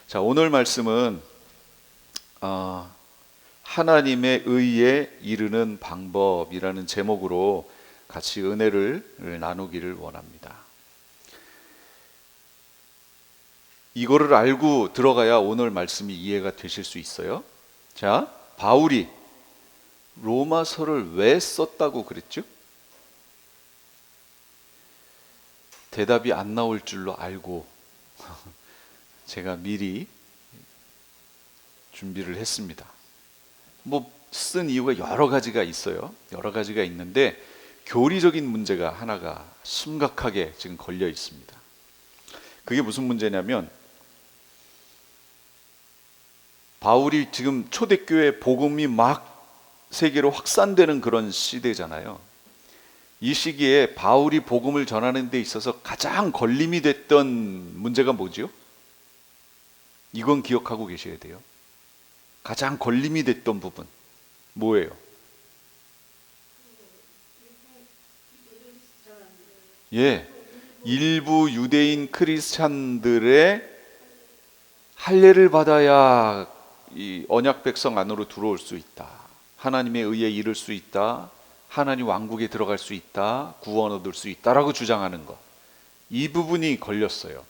자, 오늘 말씀은 하나님의 의에 이르는 방법이라는 제목으로 같이 은혜를 나누기를 원합니다. 이거를 알고 들어가야 오늘 말씀이 이해가 되실 수 있어요. 자, 바울이 로마서를 왜 썼다고 그랬죠? 대답이 안 나올 줄로 알고 제가 미리 준비를 했습니다. 쓴 이유가 여러 가지가 있어요. 여러 가지가 있는데 교리적인 문제가 하나가 심각하게 지금 걸려 있습니다. 그게 무슨 문제냐면 바울이 지금 초대교회 복음이 막 세계로 확산되는 그런 시대잖아요. 이 시기에 바울이 복음을 전하는 데 있어서 가장 걸림이 됐던 문제가 뭐죠? 이건 기억하고 계셔야 돼요. 가장 걸림이 됐던 부분 뭐예요? 일부 유대인 크리스찬들의 할례를 받아야 이 언약 백성 안으로 들어올 수 있다. 하나님의 의에 이를 수 있다. 하나님 왕국에 들어갈 수 있다. 구원 얻을 수 있다라고 주장하는 것. 이 부분이 걸렸어요.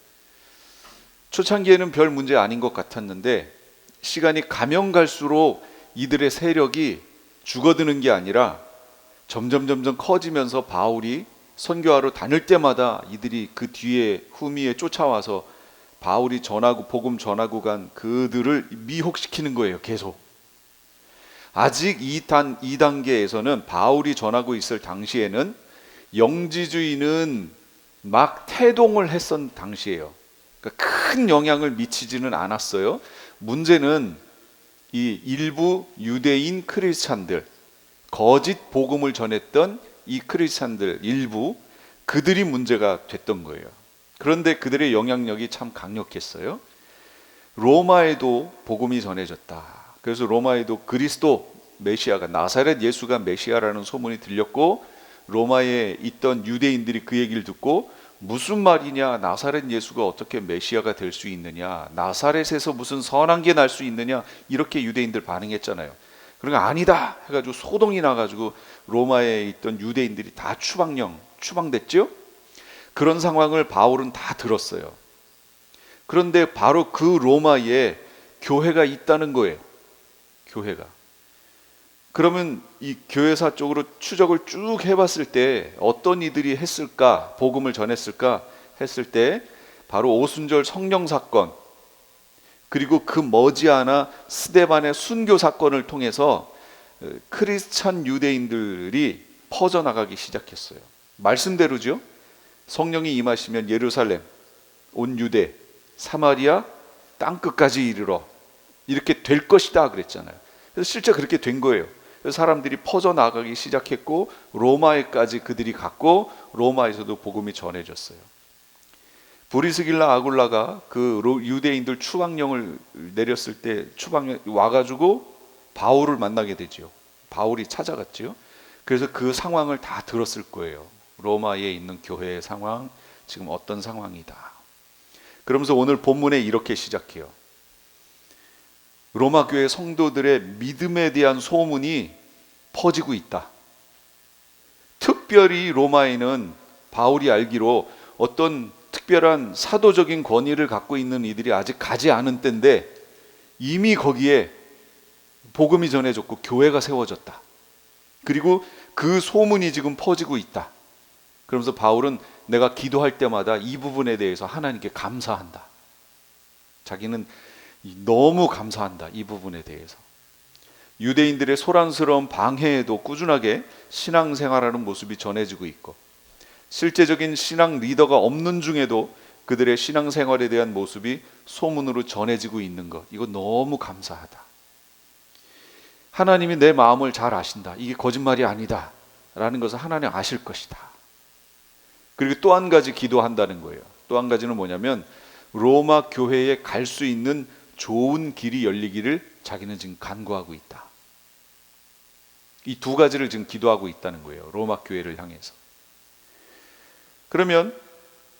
초창기에는 별 문제 아닌 것 같았는데 시간이 가면 갈수록 이들의 세력이 죽어드는 게 아니라 점점 커지면서 바울이 선교하러 다닐 때마다 이들이 그 뒤에 후미에 쫓아와서 바울이 전하고 복음 전하고 간 그들을 미혹시키는 거예요. 계속. 아직 이 단계에서는 바울이 전하고 있을 당시에는 영지주의는 막 태동을 했던 당시예요. 그러니까 큰 영향을 미치지는 않았어요. 문제는 이 일부 유대인 크리스찬들, 거짓 복음을 전했던 이 크리스찬들 일부, 그들이 문제가 됐던 거예요. 그런데 그들의 영향력이 참 강력했어요. 로마에도 복음이 전해졌다. 그래서 로마에도 그리스도 메시아가, 나사렛 예수가 메시아라는 소문이 들렸고, 로마에 있던 유대인들이 그 얘기를 듣고 무슨 말이냐, 나사렛 예수가 어떻게 메시아가 될 수 있느냐, 나사렛에서 무슨 선한 게 날 수 있느냐, 이렇게 유대인들 반응했잖아요. 그러니까 아니다 해가지고 소동이 나가지고 로마에 있던 유대인들이 다 추방됐죠. 그런 상황을 바울은 다 들었어요. 그런데 바로 그 로마에 교회가 있다는 거예요. 교회가. 그러면 이 교회사 쪽으로 추적을 쭉 해봤을 때 어떤 이들이 했을까, 복음을 전했을까 했을 때 바로 오순절 성령 사건, 그리고 그 머지않아 스데반의 순교 사건을 통해서 크리스찬 유대인들이 퍼져나가기 시작했어요. 말씀대로죠. 성령이 임하시면 예루살렘, 온 유대, 사마리아, 땅끝까지 이르러 이렇게 될 것이다 그랬잖아요. 그래서 실제 그렇게 된 거예요. 그래서 사람들이 퍼져나가기 시작했고 로마에까지 그들이 갔고 로마에서도 복음이 전해졌어요. 브리스길라 아굴라가 그 유대인들 추방령을 내렸을 때 추방령 와가지고 바울을 만나게 되죠. 바울이 찾아갔죠. 그래서 그 상황을 다 들었을 거예요. 로마에 있는 교회의 상황, 지금 어떤 상황이다. 그러면서 오늘 본문에 이렇게 시작해요. 로마 교회 성도들의 믿음에 대한 소문이 퍼지고 있다. 특별히 로마에는 바울이 알기로 어떤 특별한 사도적인 권위를 갖고 있는 이들이 아직 가지 않은 때인데 이미 거기에 복음이 전해졌고 교회가 세워졌다. 그리고 그 소문이 지금 퍼지고 있다. 그러면서 바울은 내가 기도할 때마다 이 부분에 대해서 하나님께 감사한다. 자기는 너무 감사한다. 이 부분에 대해서. 유대인들의 소란스러운 방해에도 꾸준하게 신앙생활하는 모습이 전해지고 있고, 실제적인 신앙 리더가 없는 중에도 그들의 신앙생활에 대한 모습이 소문으로 전해지고 있는 것, 이거 너무 감사하다. 하나님이 내 마음을 잘 아신다. 이게 거짓말이 아니다 라는 것을 하나님 아실 것이다. 그리고 또 한 가지 기도한다는 거예요. 또 한 가지는 뭐냐면 로마 교회에 갈 수 있는 좋은 길이 열리기를 자기는 지금 간구하고 있다. 이 두 가지를 지금 기도하고 있다는 거예요. 로마 교회를 향해서. 그러면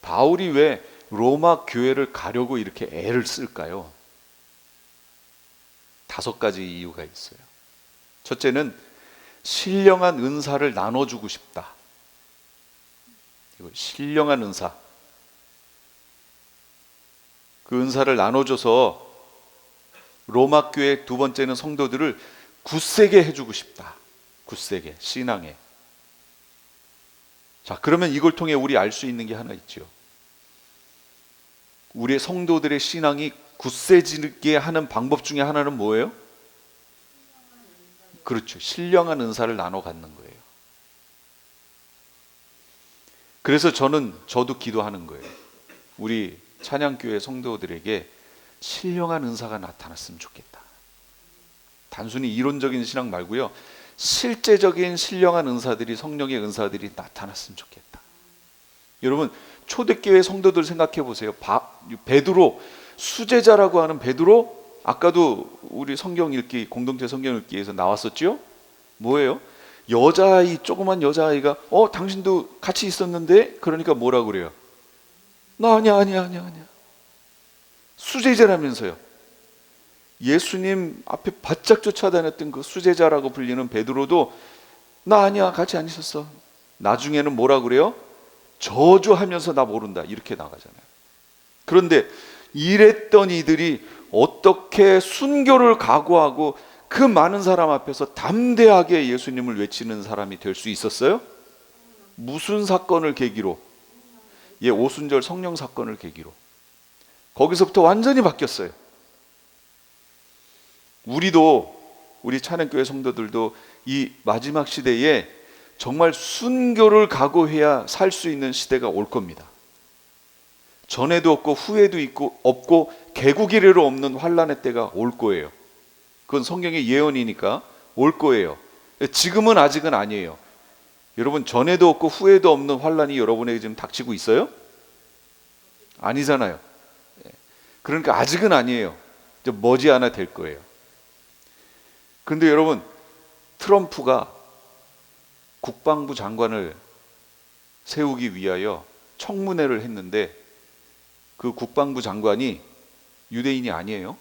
바울이 왜 로마 교회를 가려고 이렇게 애를 쓸까요? 5가지 이유가 있어요. 첫째는 신령한 은사를 나눠주고 싶다. 신령한 은사, 그 은사를 나눠줘서 로마 교회, 두 번째는 성도들을 굳세게 해주고 싶다. 굳세게, 신앙에. 자, 그러면 이걸 통해 우리 알 수 있는 게 하나 있죠. 우리의 성도들의 신앙이 굳세지게 하는 방법 중에 하나는 뭐예요? 그렇죠. 신령한 은사를 나눠 갖는 거예요. 그래서 저도 기도하는 거예요. 우리 찬양교회 성도들에게 신령한 은사가 나타났으면 좋겠다. 단순히 이론적인 신앙 말고요, 실제적인 신령한 은사들이, 성령의 은사들이 나타났으면 좋겠다. 여러분, 초대교회 성도들 생각해 보세요. 베드로, 수제자라고 하는 베드로, 아까도 우리 성경 읽기, 공동체 성경 읽기에서 나왔었죠? 뭐예요? 여자아이, 조그만 여자아이가 당신도 같이 있었는데? 그러니까 뭐라 그래요? 나 아니야. 수제자라면서요. 예수님 앞에 바짝 쫓아다녔던 그 수제자라고 불리는 베드로도 나 아니야, 같이 안 있었어. 나중에는 뭐라 그래요? 저주하면서 나 모른다, 이렇게 나가잖아요. 그런데 이랬던 이들이 어떻게 순교를 각오하고 그 많은 사람 앞에서 담대하게 예수님을 외치는 사람이 될 수 있었어요? 무슨 사건을 계기로? 오순절 성령 사건을 계기로. 거기서부터 완전히 바뀌었어요. 우리 찬양교회 성도들도 이 마지막 시대에 정말 순교를 각오해야 살 수 있는 시대가 올 겁니다. 전에도 없고 후에도 없고 개국 이래로 없는 환란의 때가 올 거예요. 그건 성경의 예언이니까 올 거예요. 지금은 아직은 아니에요. 여러분, 전에도 없고 후에도 없는 환란이 여러분에게 지금 닥치고 있어요? 아니잖아요. 그러니까 아직은 아니에요. 이제 머지않아 될 거예요. 그런데 여러분, 트럼프가 국방부 장관을 세우기 위하여 청문회를 했는데 그 국방부 장관이 유대인이 아니에요.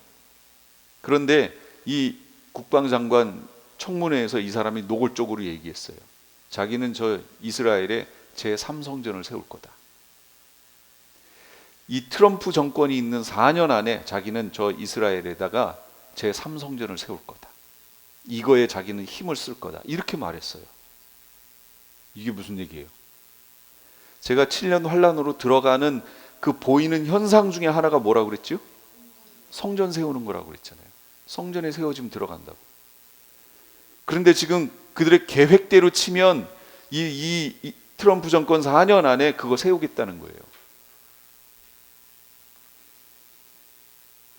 그런데 이 국방장관 청문회에서 이 사람이 노골적으로 얘기했어요. 자기는 저 이스라엘에 제3성전을 세울 거다. 이 트럼프 정권이 있는 4년 안에 자기는 저 이스라엘에다가 제3성전을 세울 거다. 이거에 자기는 힘을 쓸 거다. 이렇게 말했어요. 이게 무슨 얘기예요? 제가 7년 환란으로 들어가는 그 보이는 현상 중에 하나가 뭐라고 그랬죠? 성전 세우는 거라고 그랬잖아요. 성전에 세워지면 들어간다고. 그런데 지금 그들의 계획대로 치면 이 트럼프 정권 4년 안에 그거 세우겠다는 거예요.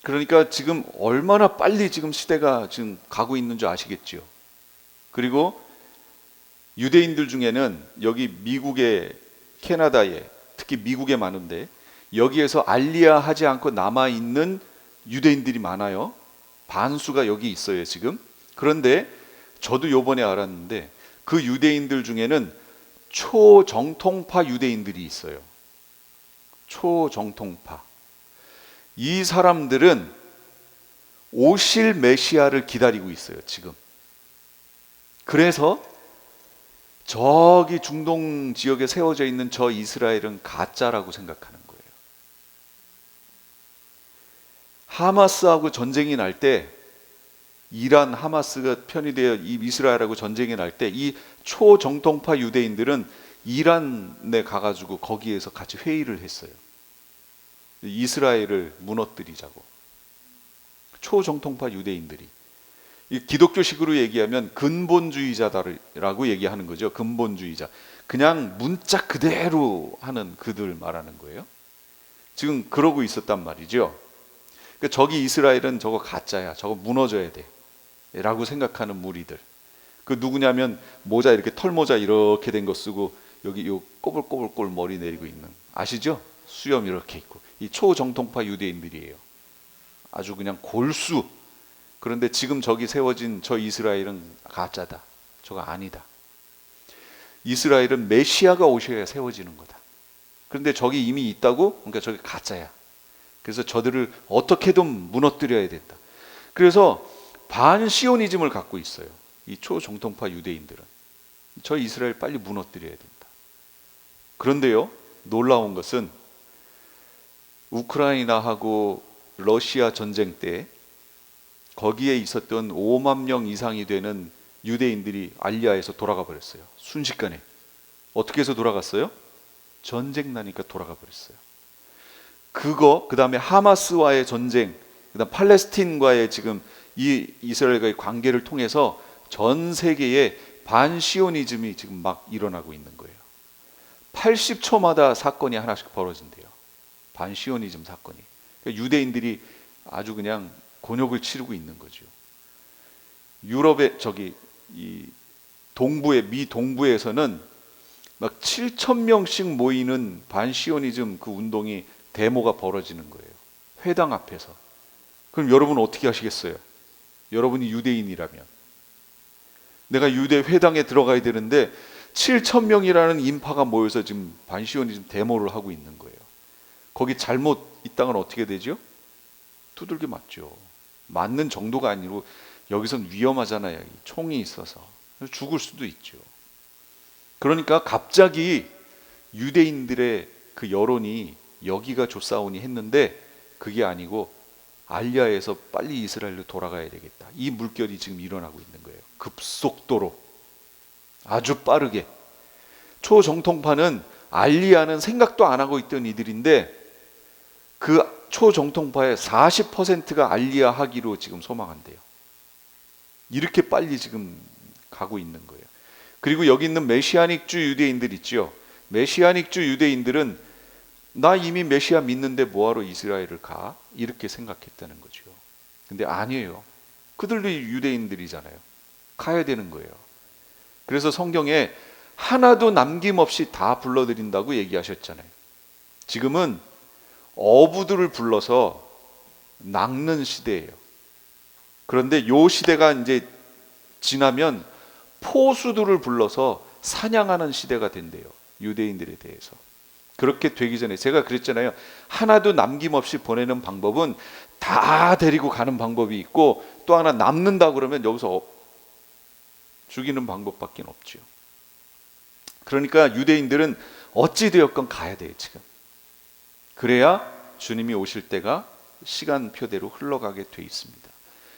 그러니까 지금 얼마나 빨리 지금 시대가 지금 가고 있는 줄 아시겠죠. 그리고 유대인들 중에는 여기 미국에, 캐나다에, 특히 미국에 많은데 여기에서 알리야 하지 않고 남아있는 유대인들이 많아요. 반수가 여기 있어요 지금. 그런데 저도 요번에 알았는데 그 유대인들 중에는 초정통파 유대인들이 있어요. 초정통파. 이 사람들은 오실 메시아를 기다리고 있어요 지금. 그래서 저기 중동 지역에 세워져 있는 저 이스라엘은 가짜라고 생각하는 거예요. 하마스하고 전쟁이 날 때, 이란 하마스가 편이되어 이스라엘하고 전쟁이 날 때 이 초정통파 유대인들은 이란에 가가지고 거기에서 같이 회의를 했어요. 이스라엘을 무너뜨리자고. 초정통파 유대인들이. 이 기독교식으로 얘기하면 근본주의자다라고 얘기하는 거죠. 근본주의자. 그냥 문자 그대로 하는 그들 말하는 거예요. 지금 그러고 있었단 말이죠. 그러니까 저기 이스라엘은 저거 가짜야. 저거 무너져야 돼. 라고 생각하는 무리들. 그 누구냐면 모자 이렇게 털모자 이렇게 된 거 쓰고 여기 요 꼬불꼬불꼬불 머리 내리고 있는, 아시죠? 수염 이렇게 있고 이 초정통파 유대인들이에요. 아주 그냥 골수. 그런데 지금 저기 세워진 저 이스라엘은 가짜다. 저거 아니다. 이스라엘은 메시아가 오셔야 세워지는 거다. 그런데 저기 이미 있다고? 그러니까 저게 가짜야. 그래서 저들을 어떻게든 무너뜨려야 된다. 그래서 반시오니즘을 갖고 있어요. 이 초정통파 유대인들은 저 이스라엘 빨리 무너뜨려야 된다. 그런데요, 놀라운 것은 우크라이나하고 러시아 전쟁 때 거기에 있었던 5만 명 이상이 되는 유대인들이 알리아에서 돌아가 버렸어요. 순식간에. 어떻게 해서 돌아갔어요? 전쟁 나니까 돌아가 버렸어요. 그 다음에 하마스와의 전쟁, 그 다음 팔레스틴과의 지금 이 이스라엘과의 관계를 통해서 전 세계에 반시오니즘이 지금 막 일어나고 있는 거예요. 80초마다 사건이 하나씩 벌어진대요. 반시오니즘 사건이. 그러니까 유대인들이 아주 그냥 곤욕을 치르고 있는 거죠. 유럽의 이 동부의 미 동부에서는 막 7천 명씩 모이는 반시오니즘 그 운동이 데모가 벌어지는 거예요. 회당 앞에서. 그럼 여러분 어떻게 하시겠어요? 여러분이 유대인이라면 내가 유대 회당에 들어가야 되는데 7천 명이라는 인파가 모여서 지금 반시오니즘 데모를 하고 있는 거예요. 거기 잘못 있다간 어떻게 되죠? 두들겨 맞죠. 맞는 정도가 아니고 여기선 위험하잖아요. 총이 있어서 죽을 수도 있죠. 그러니까 갑자기 유대인들의 그 여론이 여기가 좋사오니 했는데 그게 아니고 알리아에서 빨리 이스라엘로 돌아가야 되겠다. 이 물결이 지금 일어나고 있는 거예요. 급속도로 아주 빠르게. 초정통파는 알리아는 생각도 안 하고 있던 이들인데 그 초정통파의 40%가 알리아 하기로 지금 소망한대요. 이렇게 빨리 지금 가고 있는 거예요. 그리고 여기 있는 메시아닉주 유대인들 있죠. 메시아닉주 유대인들은 나 이미 메시아 믿는데 뭐하러 이스라엘을 가? 이렇게 생각했다는 거죠. 근데 아니에요. 그들도 유대인들이잖아요. 가야 되는 거예요. 그래서 성경에 하나도 남김없이 다 불러들인다고 얘기하셨잖아요. 지금은 어부들을 불러서 낚는 시대예요. 그런데 요 시대가 이제 지나면 포수들을 불러서 사냥하는 시대가 된대요. 유대인들에 대해서. 그렇게 되기 전에 제가 그랬잖아요. 하나도 남김없이 보내는 방법은 다 데리고 가는 방법이 있고 또 하나 남는다 그러면 여기서 죽이는 방법밖에 없죠. 그러니까 유대인들은 어찌되었건 가야 돼요. 지금. 그래야 주님이 오실 때가 시간표대로 흘러가게 돼 있습니다.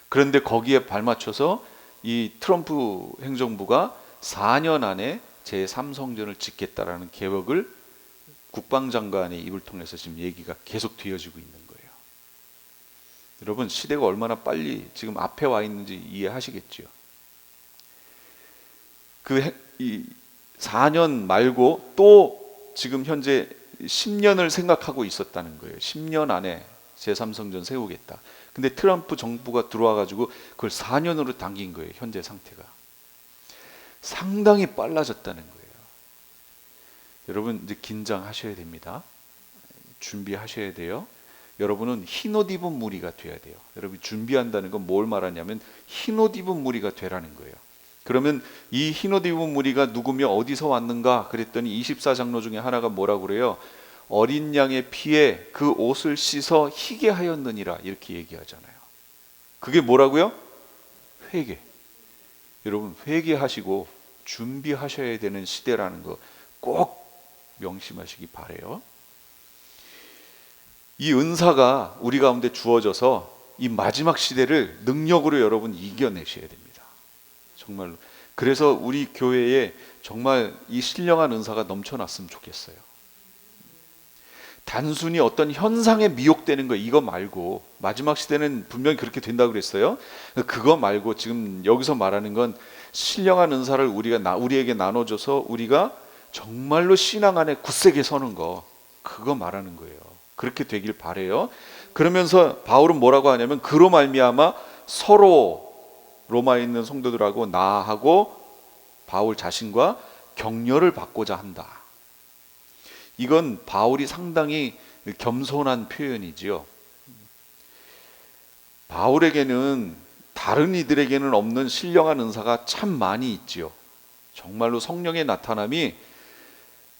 그런데 거기에 발맞춰서 이 트럼프 행정부가 4년 안에 제3성전을 짓겠다라는 계획을 국방장관의 입을 통해서 지금 얘기가 계속 되어지고 있는 거예요. 여러분 시대가 얼마나 빨리 지금 앞에 와 있는지 이해하시겠죠? 이 4년 말고 또 지금 현재 10년을 생각하고 있었다는 거예요. 10년 안에 제3성전 세우겠다. 근데 트럼프 정부가 들어와 가지고 그걸 4년으로 당긴 거예요. 현재 상태가. 상당히 빨라졌다는 거예요. 여러분 이제 긴장하셔야 됩니다. 준비하셔야 돼요. 여러분은 흰옷 입은 무리가 돼야 돼요. 여러분이 준비한다는 건 뭘 말하냐면 흰옷 입은 무리가 되라는 거예요. 그러면 이 흰옷 입은 무리가 누구며 어디서 왔는가 그랬더니 24장로 중에 하나가 뭐라고 그래요? 어린 양의 피에 그 옷을 씻어 희게 하였느니라 이렇게 얘기하잖아요. 그게 뭐라고요? 회개. 여러분 회개하시고 준비하셔야 되는 시대라는 거 꼭 명심하시기 바라요. 이 은사가 우리 가운데 주어져서 이 마지막 시대를 능력으로 여러분 이겨내셔야 됩니다. 정말로. 그래서 우리 교회에 정말 이 신령한 은사가 넘쳐났으면 좋겠어요. 단순히 어떤 현상에 미혹되는 거 이거 말고 마지막 시대는 분명히 그렇게 된다고 그랬어요. 그거 말고 지금 여기서 말하는 건 신령한 은사를 우리에게 나눠줘서 우리가 정말로 신앙 안에 굳세게 서는 거 그거 말하는 거예요. 그렇게 되길 바래요. 그러면서 바울은 뭐라고 하냐면 그로 말미암아 서로 로마에 있는 성도들하고 나하고 바울 자신과 격려를 받고자 한다. 이건 바울이 상당히 겸손한 표현이지요. 바울에게는 다른 이들에게는 없는 신령한 은사가 참 많이 있지요. 정말로 성령의 나타남이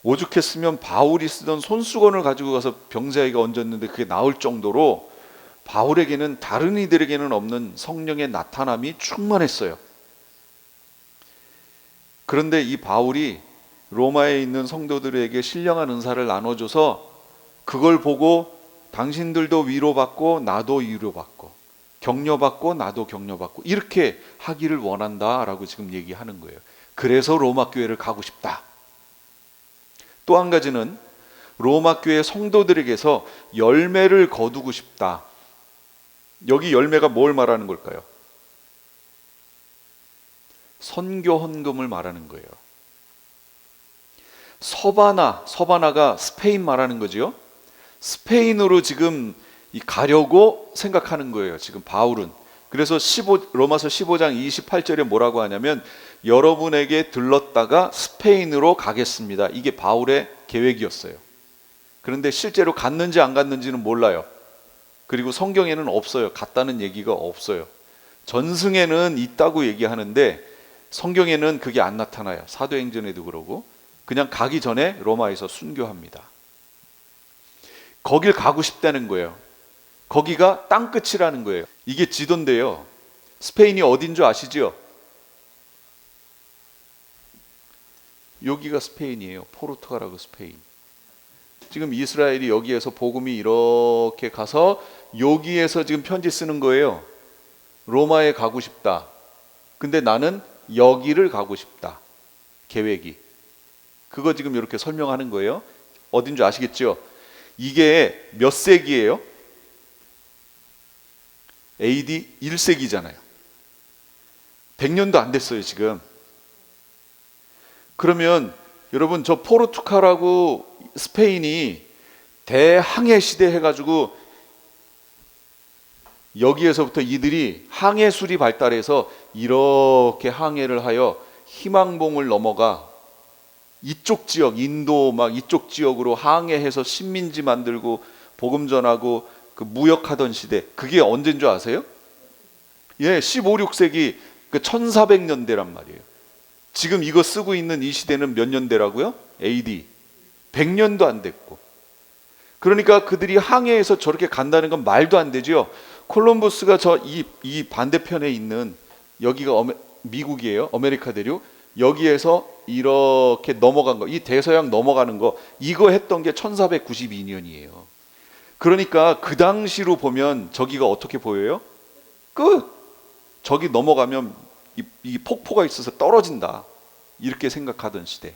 오죽했으면 바울이 쓰던 손수건을 가지고 가서 병자에게 얹었는데 그게 나을 정도로 바울에게는 다른 이들에게는 없는 성령의 나타남이 충만했어요. 그런데 이 바울이 로마에 있는 성도들에게 신령한 은사를 나눠줘서 그걸 보고 당신들도 위로받고 나도 위로받고 격려받고 나도 격려받고 이렇게 하기를 원한다라고 지금 얘기하는 거예요. 그래서 로마 교회를 가고 싶다. 또 한 가지는 로마 교회 성도들에게서 열매를 거두고 싶다. 여기 열매가 뭘 말하는 걸까요? 선교 헌금을 말하는 거예요. 서바나가 스페인 말하는 거지요. 스페인으로 지금 가려고 생각하는 거예요. 지금 바울은. 그래서 로마서 15장 28절에 뭐라고 하냐면 여러분에게 들렀다가 스페인으로 가겠습니다. 이게 바울의 계획이었어요. 그런데 실제로 갔는지 안 갔는지는 몰라요. 그리고 성경에는 없어요. 갔다는 얘기가 없어요. 전승에는 있다고 얘기하는데 성경에는 그게 안 나타나요. 사도행전에도 그러고 그냥 가기 전에 로마에서 순교합니다. 거길 가고 싶다는 거예요. 거기가 땅끝이라는 거예요. 이게 지도인데요. 스페인이 어딘 줄 아시죠? 여기가 스페인이에요. 포르투갈하고 스페인. 지금 이스라엘이 여기에서 복음이 이렇게 가서 여기에서 지금 편지 쓰는 거예요. 로마에 가고 싶다. 근데 나는 여기를 가고 싶다. 계획이. 그거 지금 이렇게 설명하는 거예요. 어딘 줄 아시겠죠? 이게 몇 세기예요? AD 1세기잖아요. 100년도 안 됐어요, 지금. 그러면 여러분 저 포르투갈하고 스페인이 대항해 시대 해가지고 여기에서부터 이들이 항해술이 발달해서 이렇게 항해를 하여 희망봉을 넘어가 이쪽 지역, 인도 막 이쪽 지역으로 항해해서 식민지 만들고 복음 전하고 그 무역하던 시대. 그게 언제인 줄 아세요? 예, 15, 16세기 그 1400년대란 말이에요. 지금 이거 쓰고 있는 이 시대는 몇 년대라고요? AD 100년도 안 됐고. 그러니까 그들이 항해해서 저렇게 간다는 건 말도 안 되죠. 콜럼버스가 이 반대편에 있는 여기가 미국이에요. 아메리카 대륙. 여기에서 이렇게 넘어간 거, 이 대서양 넘어가는 거, 이거 했던 게 1492년이에요. 그러니까 그 당시로 보면 저기가 어떻게 보여요? 끝! 저기 넘어가면 이 폭포가 있어서 떨어진다. 이렇게 생각하던 시대.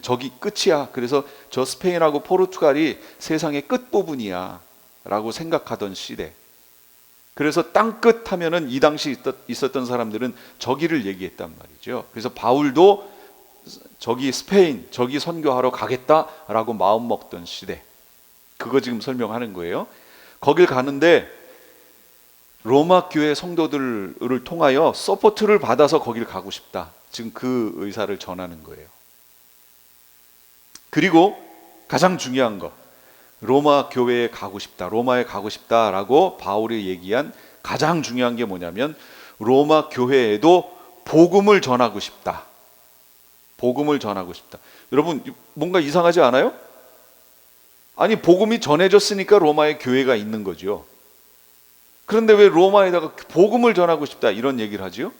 저기 끝이야. 그래서 저 스페인하고 포르투갈이 세상의 끝부분이야 라고 생각하던 시대. 그래서 땅끝 하면은 이 당시 있었던 사람들은 저기를 얘기했단 말이죠. 그래서 바울도 저기 스페인, 저기 선교하러 가겠다라고 마음 먹던 시대. 그거 지금 설명하는 거예요. 거길 가는데 로마 교회 성도들을 통하여 서포트를 받아서 거길 가고 싶다. 지금 그 의사를 전하는 거예요. 그리고 가장 중요한 거, 로마 교회에 가고 싶다, 로마에 가고 싶다라고 바울이 얘기한 가장 중요한 게 뭐냐면 로마 교회에도 복음을 전하고 싶다. 복음을 전하고 싶다. 여러분 뭔가 이상하지 않아요? 아니 복음이 전해졌으니까 로마에 교회가 있는 거죠. 그런데 왜 로마에다가 복음을 전하고 싶다 이런 얘기를 하지요?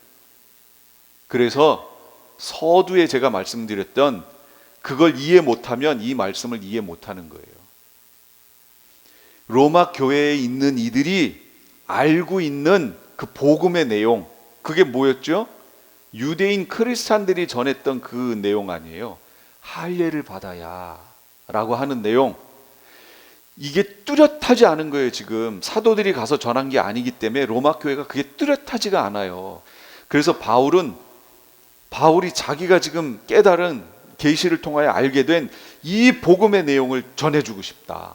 그래서 서두에 제가 말씀드렸던 그걸 이해 못하면 이 말씀을 이해 못하는 거예요. 로마 교회에 있는 이들이 알고 있는 그 복음의 내용, 그게 뭐였죠? 유대인 크리스찬들이 전했던 그 내용 아니에요. 할례를 받아야 라고 하는 내용. 이게 뚜렷하지 않은 거예요. 지금 사도들이 가서 전한 게 아니기 때문에 로마 교회가 그게 뚜렷하지가 않아요. 그래서 바울이 자기가 지금 깨달은 계시를 통하여 알게 된 이 복음의 내용을 전해주고 싶다.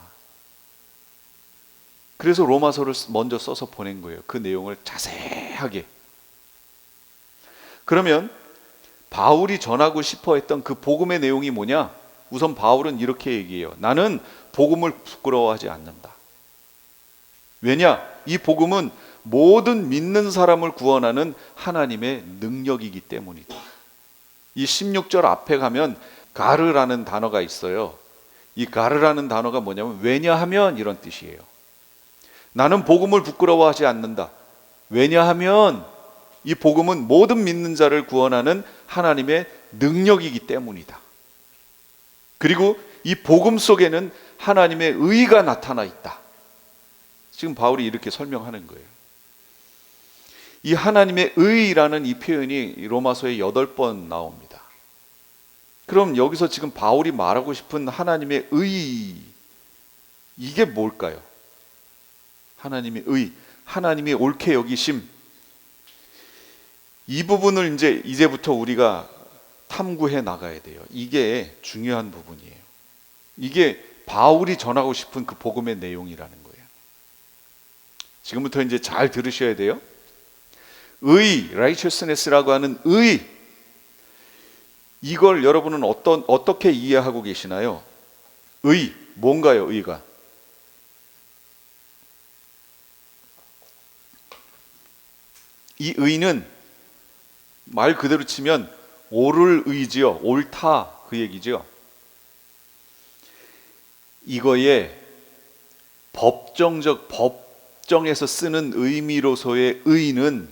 그래서 로마서를 먼저 써서 보낸 거예요. 그 내용을 자세하게. 그러면 바울이 전하고 싶어 했던 그 복음의 내용이 뭐냐? 우선 바울은 이렇게 얘기해요. 나는 복음을 부끄러워하지 않는다. 왜냐? 이 복음은 모든 믿는 사람을 구원하는 하나님의 능력이기 때문이다. 이 16절 앞에 가면 가르라는 단어가 있어요. 이 가르라는 단어가 뭐냐면 왜냐하면 이런 뜻이에요. 나는 복음을 부끄러워하지 않는다. 왜냐하면 이 복음은 모든 믿는 자를 구원하는 하나님의 능력이기 때문이다. 그리고 이 복음 속에는 하나님의 의가 나타나 있다. 지금 바울이 이렇게 설명하는 거예요. 이 하나님의 의라는 이 표현이 로마서에 8번 나옵니다. 그럼 여기서 지금 바울이 말하고 싶은 하나님의 의, 이게 뭘까요? 하나님의 의, 하나님이 옳게 여기심, 이 부분을 이제부터 우리가 탐구해 나가야 돼요. 이게 중요한 부분이에요. 이게 바울이 전하고 싶은 그 복음의 내용이라는 거예요. 지금부터 이제 잘 들으셔야 돼요. 의, righteousness라고 하는 의, 이걸 여러분은 어떻게 이해하고 계시나요? 의, 뭔가요, 의가? 이 의는 말 그대로 치면 옳을 의지요, 옳다 그 얘기죠. 이거에 법정에서 쓰는 의미로서의 의는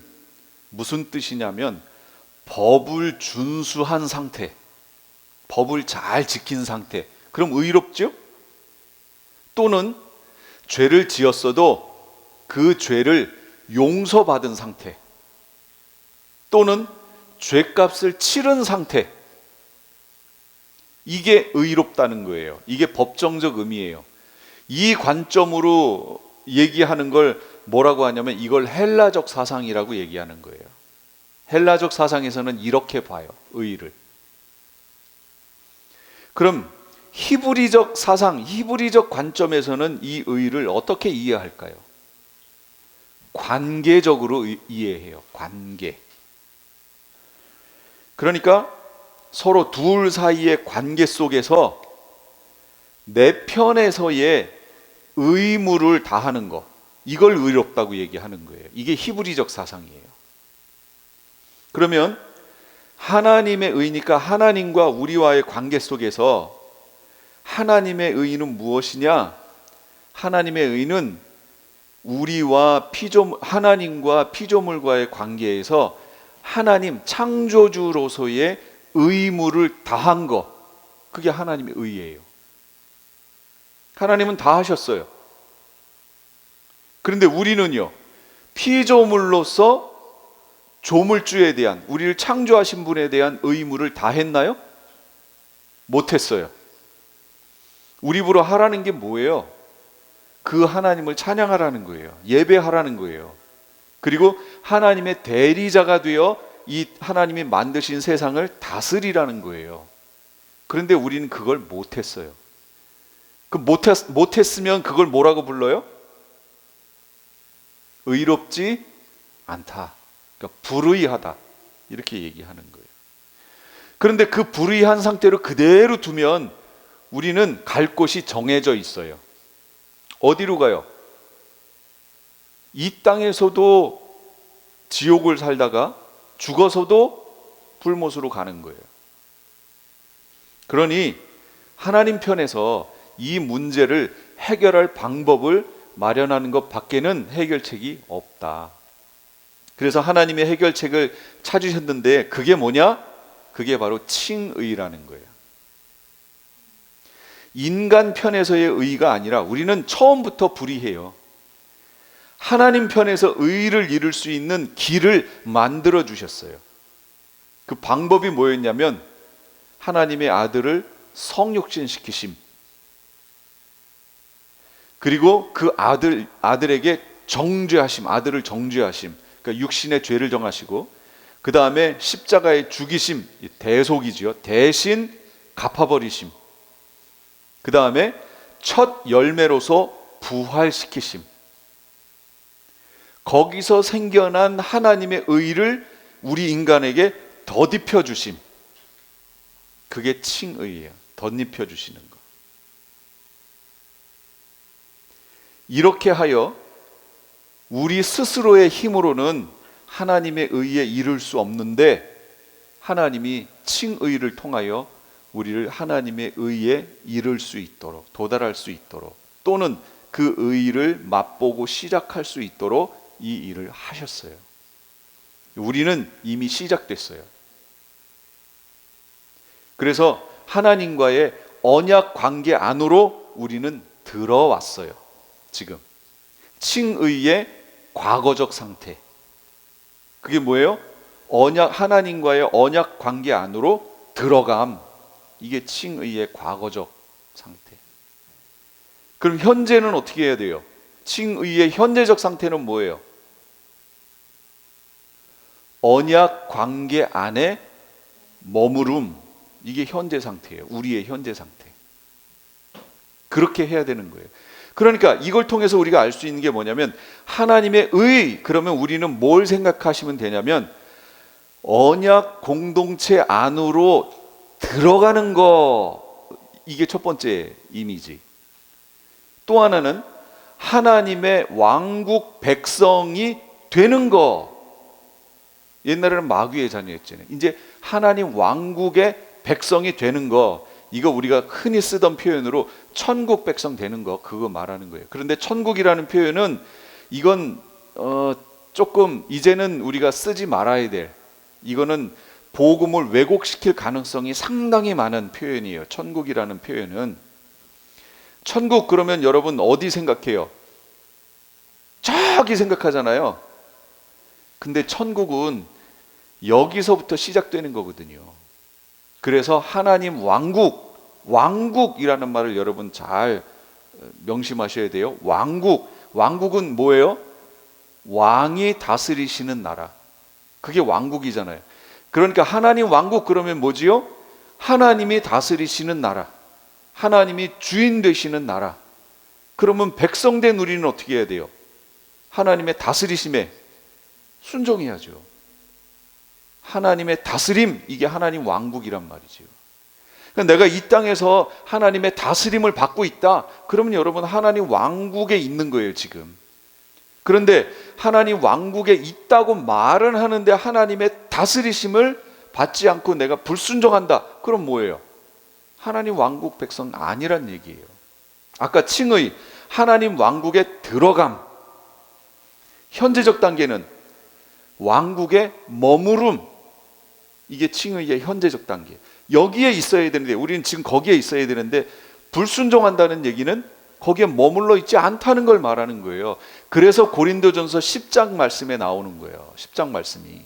무슨 뜻이냐면 법을 준수한 상태, 법을 잘 지킨 상태. 그럼 의롭죠? 또는 죄를 지었어도 그 죄를 용서받은 상태, 또는 죄값을 치른 상태, 이게 의롭다는 거예요. 이게 법정적 의미예요. 이 관점으로 얘기하는 걸 뭐라고 하냐면 이걸 헬라적 사상이라고 얘기하는 거예요. 헬라적 사상에서는 이렇게 봐요, 의를. 그럼 히브리적 사상, 히브리적 관점에서는 이 의를 어떻게 이해할까요? 관계적으로 이해해요. 관계. 그러니까 서로 둘 사이의 관계 속에서 내 편에서의 의무를 다하는 것, 이걸 의롭다고 얘기하는 거예요. 이게 히브리적 사상이에요. 그러면 하나님의 의니까 하나님과 우리와의 관계 속에서 하나님의 의는 무엇이냐? 하나님의 의는 우리와 하나님과 피조물과의 관계에서 하나님 창조주로서의 의무를 다한 것, 그게 하나님의 의예요. 하나님은 다 하셨어요. 그런데 우리는요, 피조물로서 조물주에 대한, 우리를 창조하신 분에 대한 의무를 다 했나요? 못했어요. 우리 보러 하라는 게 뭐예요? 그 하나님을 찬양하라는 거예요. 예배하라는 거예요. 그리고 하나님의 대리자가 되어 이 하나님이 만드신 세상을 다스리라는 거예요. 그런데 우리는 그걸 못했어요. 못했으면 그걸 뭐라고 불러요? 의롭지 않다. 그러니까 불의하다. 이렇게 얘기하는 거예요. 그런데 그 불의한 상태로 그대로 두면 우리는 갈 곳이 정해져 있어요. 어디로 가요? 이 땅에서도 지옥을 살다가 죽어서도 불못으로 가는 거예요. 그러니 하나님 편에서 이 문제를 해결할 방법을 마련하는 것 밖에는 해결책이 없다. 그래서 하나님의 해결책을 찾으셨는데 그게 뭐냐? 그게 바로 칭의라는 거예요. 인간 편에서의 의가 아니라 우리는 처음부터 불의해요. 하나님 편에서 의를 이룰 수 있는 길을 만들어 주셨어요. 그 방법이 뭐였냐면 하나님의 아들을 성육신시키심, 그리고 그 아들에게 정죄하심, 아들을 정죄하심, 그러니까 육신의 죄를 정하시고, 그 다음에 십자가의 죽이심, 대속이지요. 대신 갚아버리심. 그 다음에 첫 열매로서 부활시키심. 거기서 생겨난 하나님의 의를 우리 인간에게 덧입혀 주심. 그게 칭의예요. 덧입혀 주시는 것. 이렇게 하여 우리 스스로의 힘으로는 하나님의 의에 이를 수 없는데 하나님이 칭의를 통하여 우리를 하나님의 의에 이를 수 있도록, 도달할 수 있도록, 또는 그 의를 맛보고 시작할 수 있도록 이 일을 하셨어요. 우리는 이미 시작됐어요. 그래서 하나님과의 언약 관계 안으로 우리는 들어왔어요. 지금 칭의의 과거적 상태. 그게 뭐예요? 하나님과의 언약 관계 안으로 들어감. 이게 칭의의 과거적 상태. 그럼 현재는 어떻게 해야 돼요? 칭의의 현재적 상태는 뭐예요? 언약 관계 안에 머무름. 이게 현재 상태예요. 우리의 현재 상태. 그렇게 해야 되는 거예요. 그러니까 이걸 통해서 우리가 알 수 있는 게 뭐냐면 하나님의 의, 그러면 우리는 뭘 생각하시면 되냐면 언약 공동체 안으로 들어가는 거, 이게 첫 번째 이미지. 또 하나는 하나님의 왕국 백성이 되는 거. 옛날에는 마귀의 자녀였잖아요. 이제 하나님 왕국의 백성이 되는 거, 이거 우리가 흔히 쓰던 표현으로 천국 백성 되는 거, 그거 말하는 거예요. 그런데 천국이라는 표현은 이건 조금 이제는 우리가 쓰지 말아야 될, 이거는 복음을 왜곡시킬 가능성이 상당히 많은 표현이에요. 천국이라는 표현은. 천국 그러면 여러분 어디 생각해요? 저기 생각하잖아요. 근데 천국은 여기서부터 시작되는 거거든요. 그래서 하나님 왕국이라는 말을 여러분 잘 명심하셔야 돼요. 왕국은 뭐예요? 왕이 다스리시는 나라. 그게 왕국이잖아요. 그러니까 하나님 왕국 그러면 뭐지요? 하나님이 다스리시는 나라, 하나님이 주인 되시는 나라. 그러면 백성된 우리는 어떻게 해야 돼요? 하나님의 다스리심에 순종해야죠. 하나님의 다스림, 이게 하나님 왕국이란 말이죠. 그러니까 내가 이 땅에서 하나님의 다스림을 받고 있다, 그러면 여러분 하나님 왕국에 있는 거예요 지금. 그런데 하나님 왕국에 있다고 말은 하는데 하나님의 다스리심을 받지 않고 내가 불순종한다, 그럼 뭐예요? 하나님 왕국 백성 아니란 얘기예요. 아까 칭의, 하나님 왕국에 들어감. 현재적 단계는 왕국의 머무름. 이게 칭의의 현재적 단계. 여기에 있어야 되는데 우리는 지금 거기에 있어야 되는데 불순종한다는 얘기는 거기에 머물러 있지 않다는 걸 말하는 거예요. 그래서 고린도전서 10장 말씀에 나오는 거예요. 10장 말씀이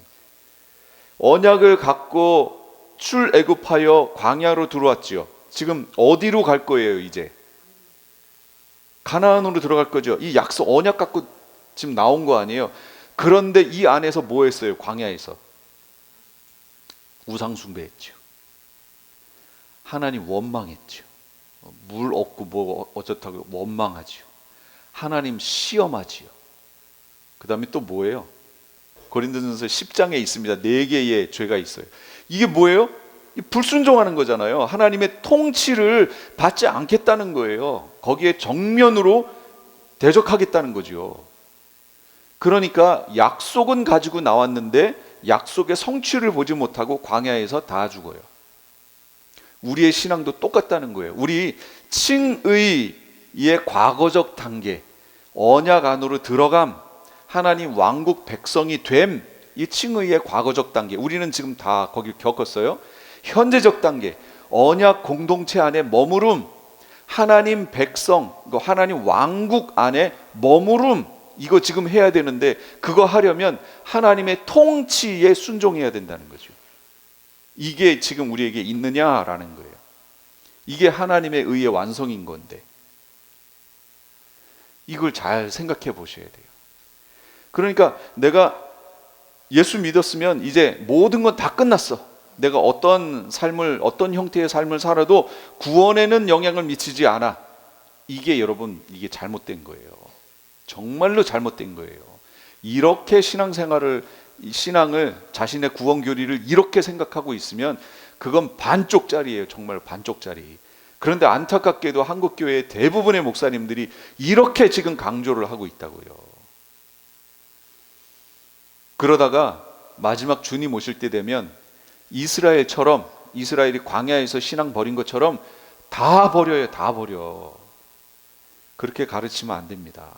언약을 갖고 출애굽하여 광야로 들어왔지요. 지금 어디로 갈 거예요? 이제 가나안으로 들어갈 거죠. 이 약속 언약 갖고 지금 나온 거 아니에요. 그런데 이 안에서 뭐 했어요? 광야에서 우상 숭배했죠. 하나님 원망했죠. 물 없고 뭐 어쩌다고 원망하지요. 하나님 시험하지요. 그 다음에 또 뭐예요? 고린도전서 10장에 있습니다. 4개의 죄가 있어요. 이게 뭐예요? 불순종하는 거잖아요. 하나님의 통치를 받지 않겠다는 거예요. 거기에 정면으로 대적하겠다는 거죠. 그러니까 약속은 가지고 나왔는데 약속의 성취를 보지 못하고 광야에서 다 죽어요. 우리의 신앙도 똑같다는 거예요. 우리 칭의의 과거적 단계, 언약 안으로 들어감, 하나님 왕국 백성이 됨, 이 칭의의 과거적 단계, 우리는 지금 다 거기 겪었어요. 현재적 단계, 언약 공동체 안에 머무름, 하나님 백성, 하나님 왕국 안에 머무름, 이거 지금 해야 되는데 그거 하려면 하나님의 통치에 순종해야 된다는 거죠. 이게 지금 우리에게 있느냐라는 거예요. 이게 하나님의 의의 완성인 건데 이걸 잘 생각해 보셔야 돼요. 그러니까 내가 예수 믿었으면 이제 모든 건 다 끝났어. 내가 어떤 형태의 삶을 살아도 구원에는 영향을 미치지 않아. 이게 여러분, 이게 잘못된 거예요. 정말로 잘못된 거예요. 이렇게 신앙을 자신의 구원 교리를 이렇게 생각하고 있으면 그건 반쪽짜리예요. 정말 반쪽짜리. 그런데 안타깝게도 한국 교회의 대부분의 목사님들이 이렇게 지금 강조를 하고 있다고요. 그러다가 마지막 주님 오실 때 되면 이스라엘이 광야에서 신앙 버린 것처럼 다 버려요. 다 버려. 그렇게 가르치면 안 됩니다.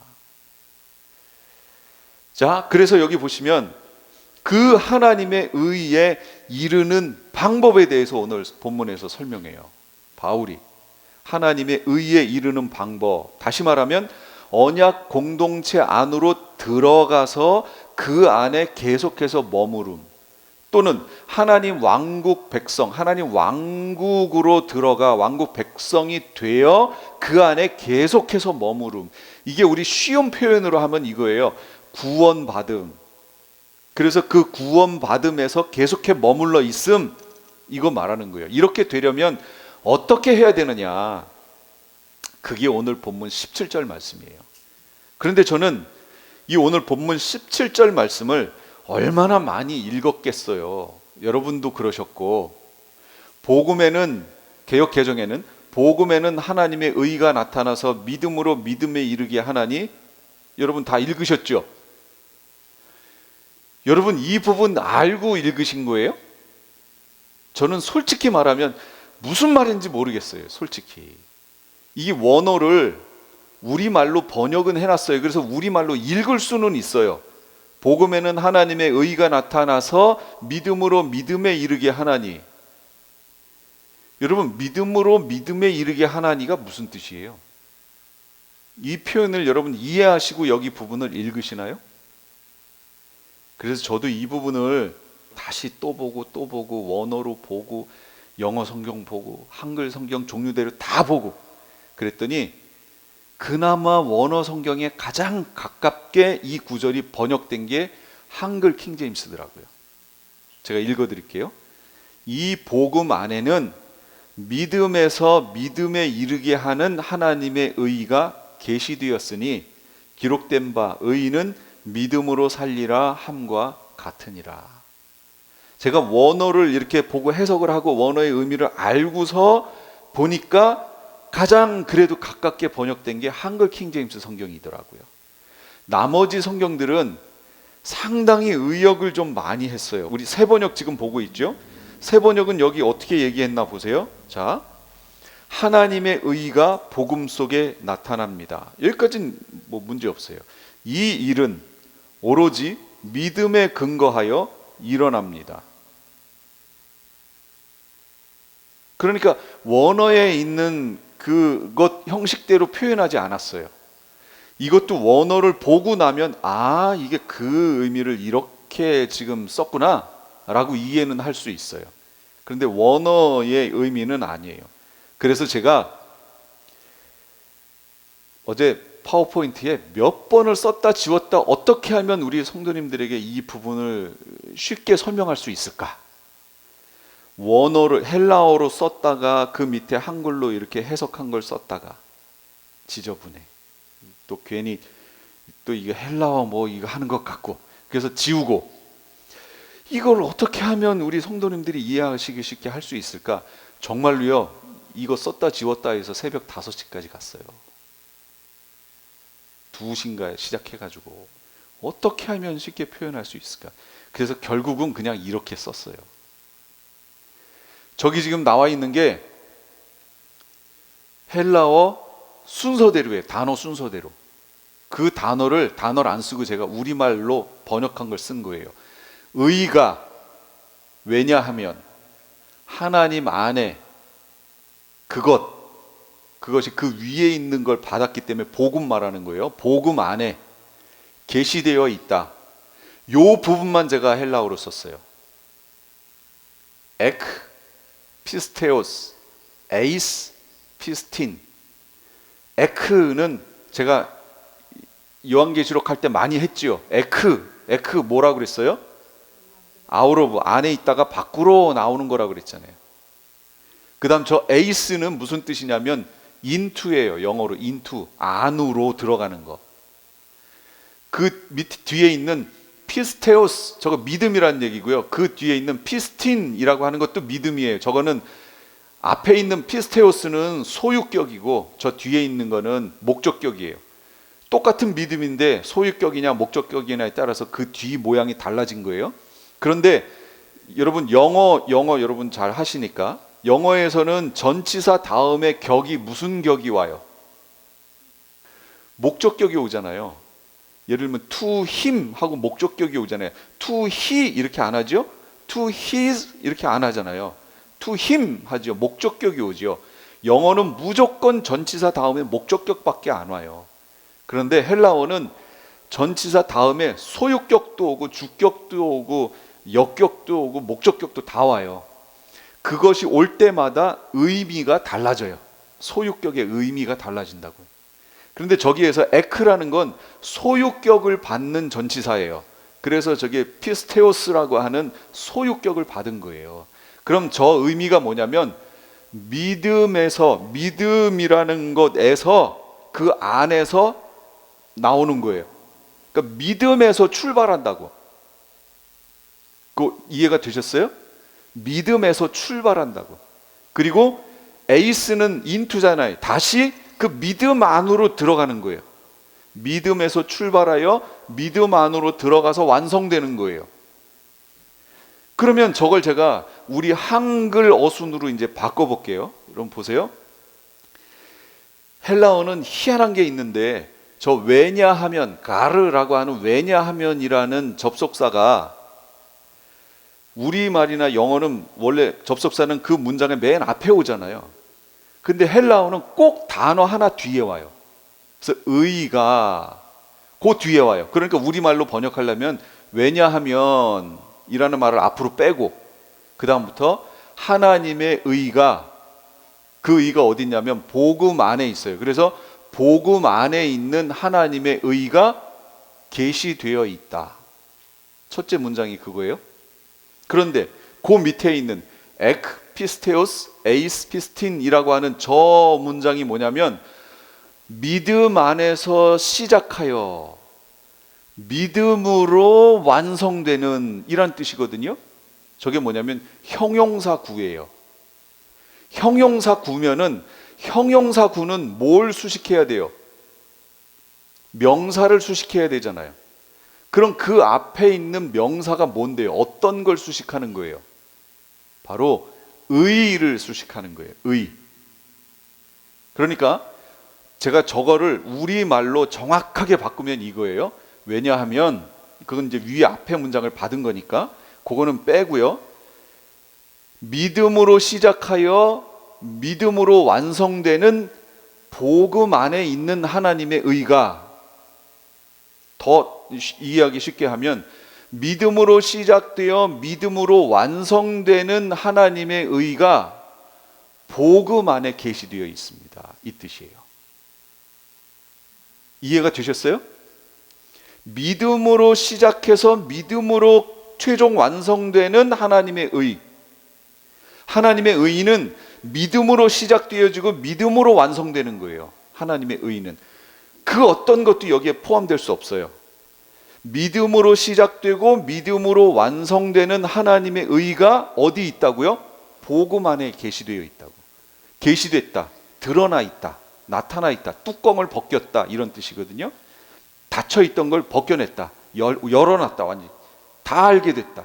자, 그래서 여기 보시면 그 하나님의 의에 이르는 방법에 대해서 오늘 본문에서 설명해요. 바울이 하나님의 의에 이르는 방법, 다시 말하면 언약 공동체 안으로 들어가서 그 안에 계속해서 머무름, 또는 하나님 왕국 백성, 하나님 왕국으로 들어가 왕국 백성이 되어 그 안에 계속해서 머무름. 이게 우리 쉬운 표현으로 하면 이거예요. 구원받음. 그래서 그 구원받음에서 계속해 머물러 있음, 이거 말하는 거예요. 이렇게 되려면 어떻게 해야 되느냐, 그게 오늘 본문 17절 말씀이에요. 그런데 저는 이 오늘 본문 17절 말씀을 얼마나 많이 읽었겠어요. 여러분도 그러셨고, 복음에는, 개역 개정에는 복음에는 하나님의 의가 나타나서 믿음으로 믿음에 이르게 하나니, 여러분 다 읽으셨죠? 여러분 이 부분 알고 읽으신 거예요? 저는 솔직히 말하면 무슨 말인지 모르겠어요. 솔직히 이 원어를 우리말로 번역은 해놨어요. 그래서 우리말로 읽을 수는 있어요. 복음에는 하나님의 의가 나타나서 믿음으로 믿음에 이르게 하나니. 여러분, 믿음으로 믿음에 이르게 하나니가 무슨 뜻이에요? 이 표현을 여러분 이해하시고 여기 부분을 읽으시나요? 그래서 저도 이 부분을 다시 또 보고 원어로 보고 영어 성경 보고 한글 성경 종류대로 다 보고 그랬더니 그나마 원어 성경에 가장 가깝게 이 구절이 번역된 게 한글 킹제임스더라고요. 제가 읽어드릴게요. 이 복음 안에는 믿음에서 믿음에 이르게 하는 하나님의 의가 계시되었으니 기록된 바 의인은 믿음으로 살리라 함과 같으니라. 제가 원어를 이렇게 보고 해석을 하고 원어의 의미를 알고서 보니까 가장 그래도 가깝게 번역된 게 한글 킹제임스 성경이더라고요. 나머지 성경들은 상당히 의역을 좀 많이 했어요. 우리 새 번역 지금 보고 있죠? 새 번역은 여기 어떻게 얘기했나 보세요. 자, 하나님의 의가 복음 속에 나타납니다. 여기까지는 뭐 문제 없어요. 이 일은 오로지 믿음에 근거하여 일어납니다. 그러니까 원어에 있는 그것 형식대로 표현하지 않았어요. 이것도 원어를 보고 나면 아, 이게 그 의미를 이렇게 지금 썼구나 라고 이해는 할 수 있어요. 그런데 원어의 의미는 아니에요. 그래서 제가 어제 파워포인트에 몇 번을 썼다 지웠다 어떻게 하면 우리 성도님들에게 이 부분을 쉽게 설명할 수 있을까? 원어를 헬라어로 썼다가 그 밑에 한글로 이렇게 해석한 걸 썼다가 지저분해. 또 괜히 또 이거 헬라어 뭐 이거 하는 것 같고 그래서 지우고 이걸 어떻게 하면 우리 성도님들이 이해하시기 쉽게 할 수 있을까? 정말로요, 이거 썼다 지웠다 해서 새벽 5시까지 갔어요. 2시인가에 시작해가지고 어떻게 하면 쉽게 표현할 수 있을까? 그래서 결국은 그냥 이렇게 썼어요. 저기 지금 나와 있는 게 헬라어 순서대로예요. 단어 순서대로. 그 단어를 안 쓰고 제가 우리말로 번역한 걸 쓴 거예요. 의가, 왜냐하면 하나님 안에 그것이 그 위에 있는 걸 받았기 때문에 복음 말하는 거예요. 복음 안에 계시되어 있다. 요 부분만 제가 헬라어로 썼어요. 에크, 피스테오스, 에이스, 피스틴. 에크는 제가 요한계시록 할 때 많이 했지요. 에크 뭐라고 그랬어요? 아웃 오브, 안에 있다가 밖으로 나오는 거라고 그랬잖아요. 그 다음 저 에이스는 무슨 뜻이냐면 into예요. 영어로 into, 안으로 들어가는 거. 그 밑 뒤에 있는 피스테오스, 저거 믿음이라는 얘기고요. 그 뒤에 있는 피스틴이라고 하는 것도 믿음이에요. 저거는 앞에 있는 피스테오스는 소유격이고 저 뒤에 있는 거는 목적격이에요. 똑같은 믿음인데 소유격이냐 목적격이냐에 따라서 그 뒤 모양이 달라진 거예요. 그런데 여러분 영어 여러분 잘 하시니까 영어에서는 전치사 다음에 격이 무슨 격이 와요? 목적격이 오잖아요. 예를 들면 to him 하고 목적격이 오잖아요. to he 이렇게 안 하죠? to his 이렇게 안 하잖아요. to him 하죠. 목적격이 오죠. 영어는 무조건 전치사 다음에 목적격밖에 안 와요. 그런데 헬라어는 전치사 다음에 소유격도 오고 주격도 오고 역격도 오고 목적격도 다 와요. 그것이 올 때마다 의미가 달라져요. 소유격의 의미가 달라진다고요. 그런데 저기에서 에크라는 건 소유격을 받는 전치사예요. 그래서 저게 피스테오스라고 하는 소유격을 받은 거예요. 그럼 저 의미가 뭐냐면 믿음에서, 믿음이라는 것에서 그 안에서 나오는 거예요. 그러니까 믿음에서 출발한다고. 그 이해가 되셨어요? 믿음에서 출발한다고. 그리고 에이스는 인투잖아요. 다시 그 믿음 안으로 들어가는 거예요. 믿음에서 출발하여 믿음 안으로 들어가서 완성되는 거예요. 그러면 저걸 제가 우리 한글 어순으로 이제 바꿔볼게요. 여러분 보세요. 헬라어는 희한한 게 있는데 저 왜냐하면, 가르라고 하는 왜냐하면이라는 접속사가 우리말이나 영어는 원래 접속사는 그 문장의 맨 앞에 오잖아요. 근데 헬라어는 꼭 단어 하나 뒤에 와요. 그래서 의가 그 뒤에 와요. 그러니까 우리말로 번역하려면 왜냐하면 이라는 말을 앞으로 빼고 그 다음부터 하나님의 의가, 그 의가 어디 있냐면 복음 안에 있어요. 그래서 복음 안에 있는 하나님의 의가 계시되어 있다. 첫째 문장이 그거예요. 그런데 그 밑에 있는 에크 피스테오스 에이스 피스틴이라고 하는 저 문장이 뭐냐면 믿음 안에서 시작하여 믿음으로 완성되는 이란 뜻이거든요. 저게 뭐냐면 형용사 구예요. 형용사 구면은 형용사 구는 뭘 수식해야 돼요? 명사를 수식해야 되잖아요. 그럼 그 앞에 있는 명사가 뭔데요? 어떤 걸 수식하는 거예요? 바로 의를 수식하는 거예요. 의. 그러니까 제가 저거를 우리말로 정확하게 바꾸면 이거예요. 왜냐하면 그건 이제 위에 앞에 문장을 받은 거니까 그거는 빼고요. 믿음으로 시작하여 믿음으로 완성되는 복음 안에 있는 하나님의 의가, 더 이해하기 쉽게 하면 믿음으로 시작되어 믿음으로 완성되는 하나님의 의가 복음 안에 계시되어 있습니다. 이 뜻이에요. 이해가 되셨어요? 믿음으로 시작해서 믿음으로 최종 완성되는 하나님의 의. 하나님의 의는 믿음으로 시작되어지고 믿음으로 완성되는 거예요. 하나님의 의는. 그 어떤 것도 여기에 포함될 수 없어요. 믿음으로 시작되고 믿음으로 완성되는 하나님의 의가 어디 있다고요? 복음 안에 계시되어 있다고. 계시됐다, 드러나 있다, 나타나 있다, 뚜껑을 벗겼다 이런 뜻이거든요. 닫혀 있던 걸 벗겨냈다, 열어놨다, 완전히 다 알게 됐다.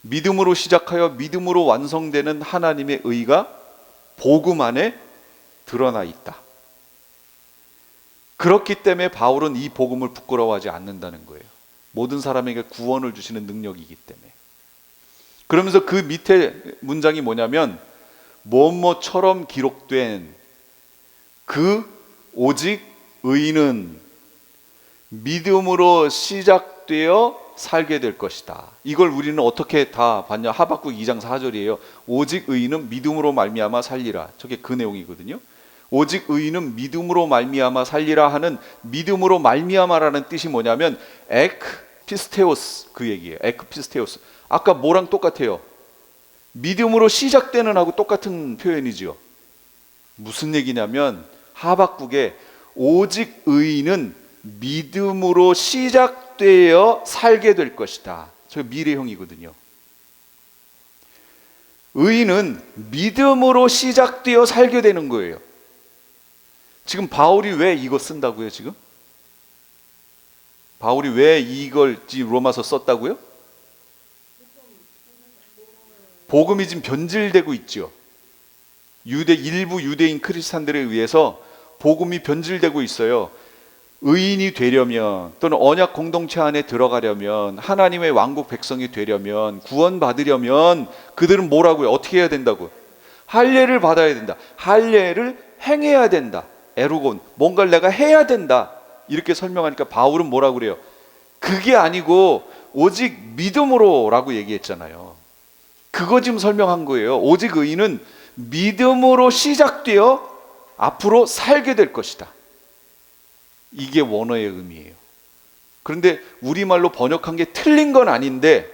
믿음으로 시작하여 믿음으로 완성되는 하나님의 의가 복음 안에 드러나 있다. 그렇기 때문에 바울은 이 복음을 부끄러워하지 않는다는 거예요. 모든 사람에게 구원을 주시는 능력이기 때문에. 그러면서 그 밑에 문장이 뭐냐면 뭐뭐처럼 기록된 그 오직 의인은 믿음으로 시작되어 살게 될 것이다. 이걸 우리는 어떻게 다 봤냐? 하박국 2장 4절이에요. 오직 의인은 믿음으로 말미암아 살리라. 저게 그 내용이거든요. 오직 의인은 믿음으로 말미암아 살리라 하는 믿음으로 말미암아라는 뜻이 뭐냐면 에크 피스테오스, 그 얘기예요. 에크 피스테오스. 아까 뭐랑 똑같아요? 믿음으로 시작되는 하고 똑같은 표현이죠. 무슨 얘기냐면 하박국에 오직 의인은 믿음으로 시작되어 살게 될 것이다. 저 미래형이거든요. 의인은 믿음으로 시작되어 살게 되는 거예요. 지금 바울이 왜 이거 쓴다고요? 지금 바울이 왜 이걸 로마서 썼다고요? 복음이 지금 변질되고 있죠. 일부 유대인 크리스찬들에 의해서 복음이 변질되고 있어요. 의인이 되려면 또는 언약 공동체 안에 들어가려면 하나님의 왕국 백성이 되려면 구원받으려면 그들은 뭐라고요? 어떻게 해야 된다고? 할례를 받아야 된다. 할례를 행해야 된다. 에루곤, 뭔가를 내가 해야 된다. 이렇게 설명하니까 바울은 뭐라고 그래요? 그게 아니고 오직 믿음으로 라고 얘기했잖아요. 그거 지금 설명한 거예요. 오직 의인은 믿음으로 시작되어 앞으로 살게 될 것이다. 이게 원어의 의미예요. 그런데 우리말로 번역한 게 틀린 건 아닌데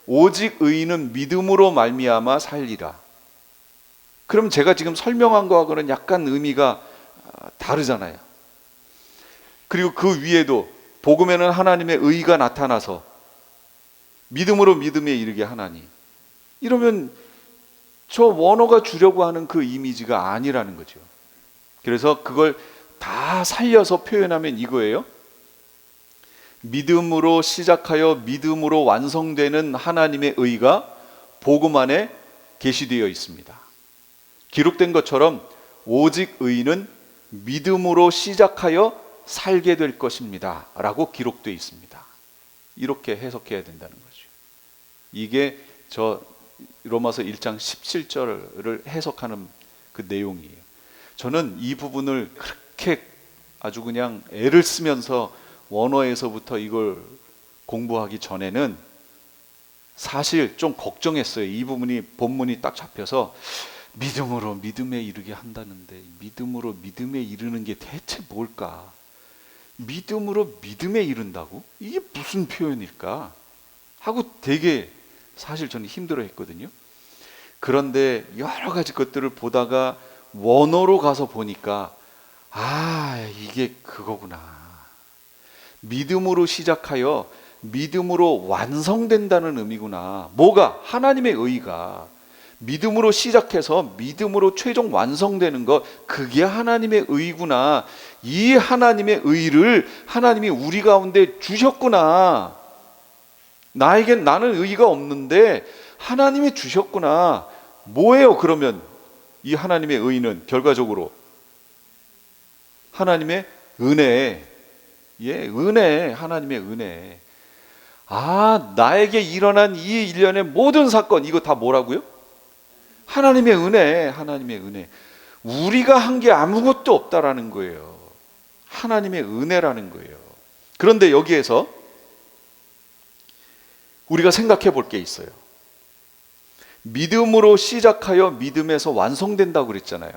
오직 의인은 믿음으로 말미암아 살리라. 그럼 제가 지금 설명한 거하고는 약간 의미가 다르잖아요. 그리고 그 위에도 복음에는 하나님의 의가 나타나서 믿음으로 믿음에 이르게 하나니, 이러면 저 원어가 주려고 하는 그 이미지가 아니라는 거죠. 그래서 그걸 다 살려서 표현하면 이거예요. 믿음으로 시작하여 믿음으로 완성되는 하나님의 의가 복음 안에 계시되어 있습니다. 기록된 것처럼 오직 의인은 믿음으로 시작하여 살게 될 것입니다 라고 기록되어 있습니다. 이렇게 해석해야 된다는 거죠. 이게 저 로마서 1장 17절을 해석하는 그 내용이에요. 저는 이 부분을 그렇게 아주 그냥 애를 쓰면서 원어에서부터 이걸 공부하기 전에는 사실 좀 걱정했어요. 이 부분이 본문이 딱 잡혀서 믿음으로 믿음에 이르게 한다는데 믿음으로 믿음에 이르는 게 대체 뭘까? 믿음으로 믿음에 이른다고? 이게 무슨 표현일까? 하고 되게 사실 저는 힘들어 했거든요. 그런데 여러 가지 것들을 보다가 원어로 가서 보니까 이게 그거구나. 믿음으로 시작하여 믿음으로 완성된다는 의미구나. 뭐가? 하나님의 의가 믿음으로 시작해서 믿음으로 최종 완성되는 것, 그게 하나님의 의구나. 이 하나님의 의를 하나님이 우리 가운데 주셨구나. 나는 의가 없는데 하나님이 주셨구나. 뭐예요 그러면 이 하나님의 의는? 결과적으로 하나님의 은혜. 은혜, 하나님의 은혜. 나에게 일어난 이 일련의 모든 사건, 이거 다 뭐라고요? 하나님의 은혜, 하나님의 은혜. 우리가 한 게 아무것도 없다라는 거예요. 하나님의 은혜라는 거예요. 그런데 여기에서 우리가 생각해 볼 게 있어요. 믿음으로 시작하여 믿음에서 완성된다고 그랬잖아요.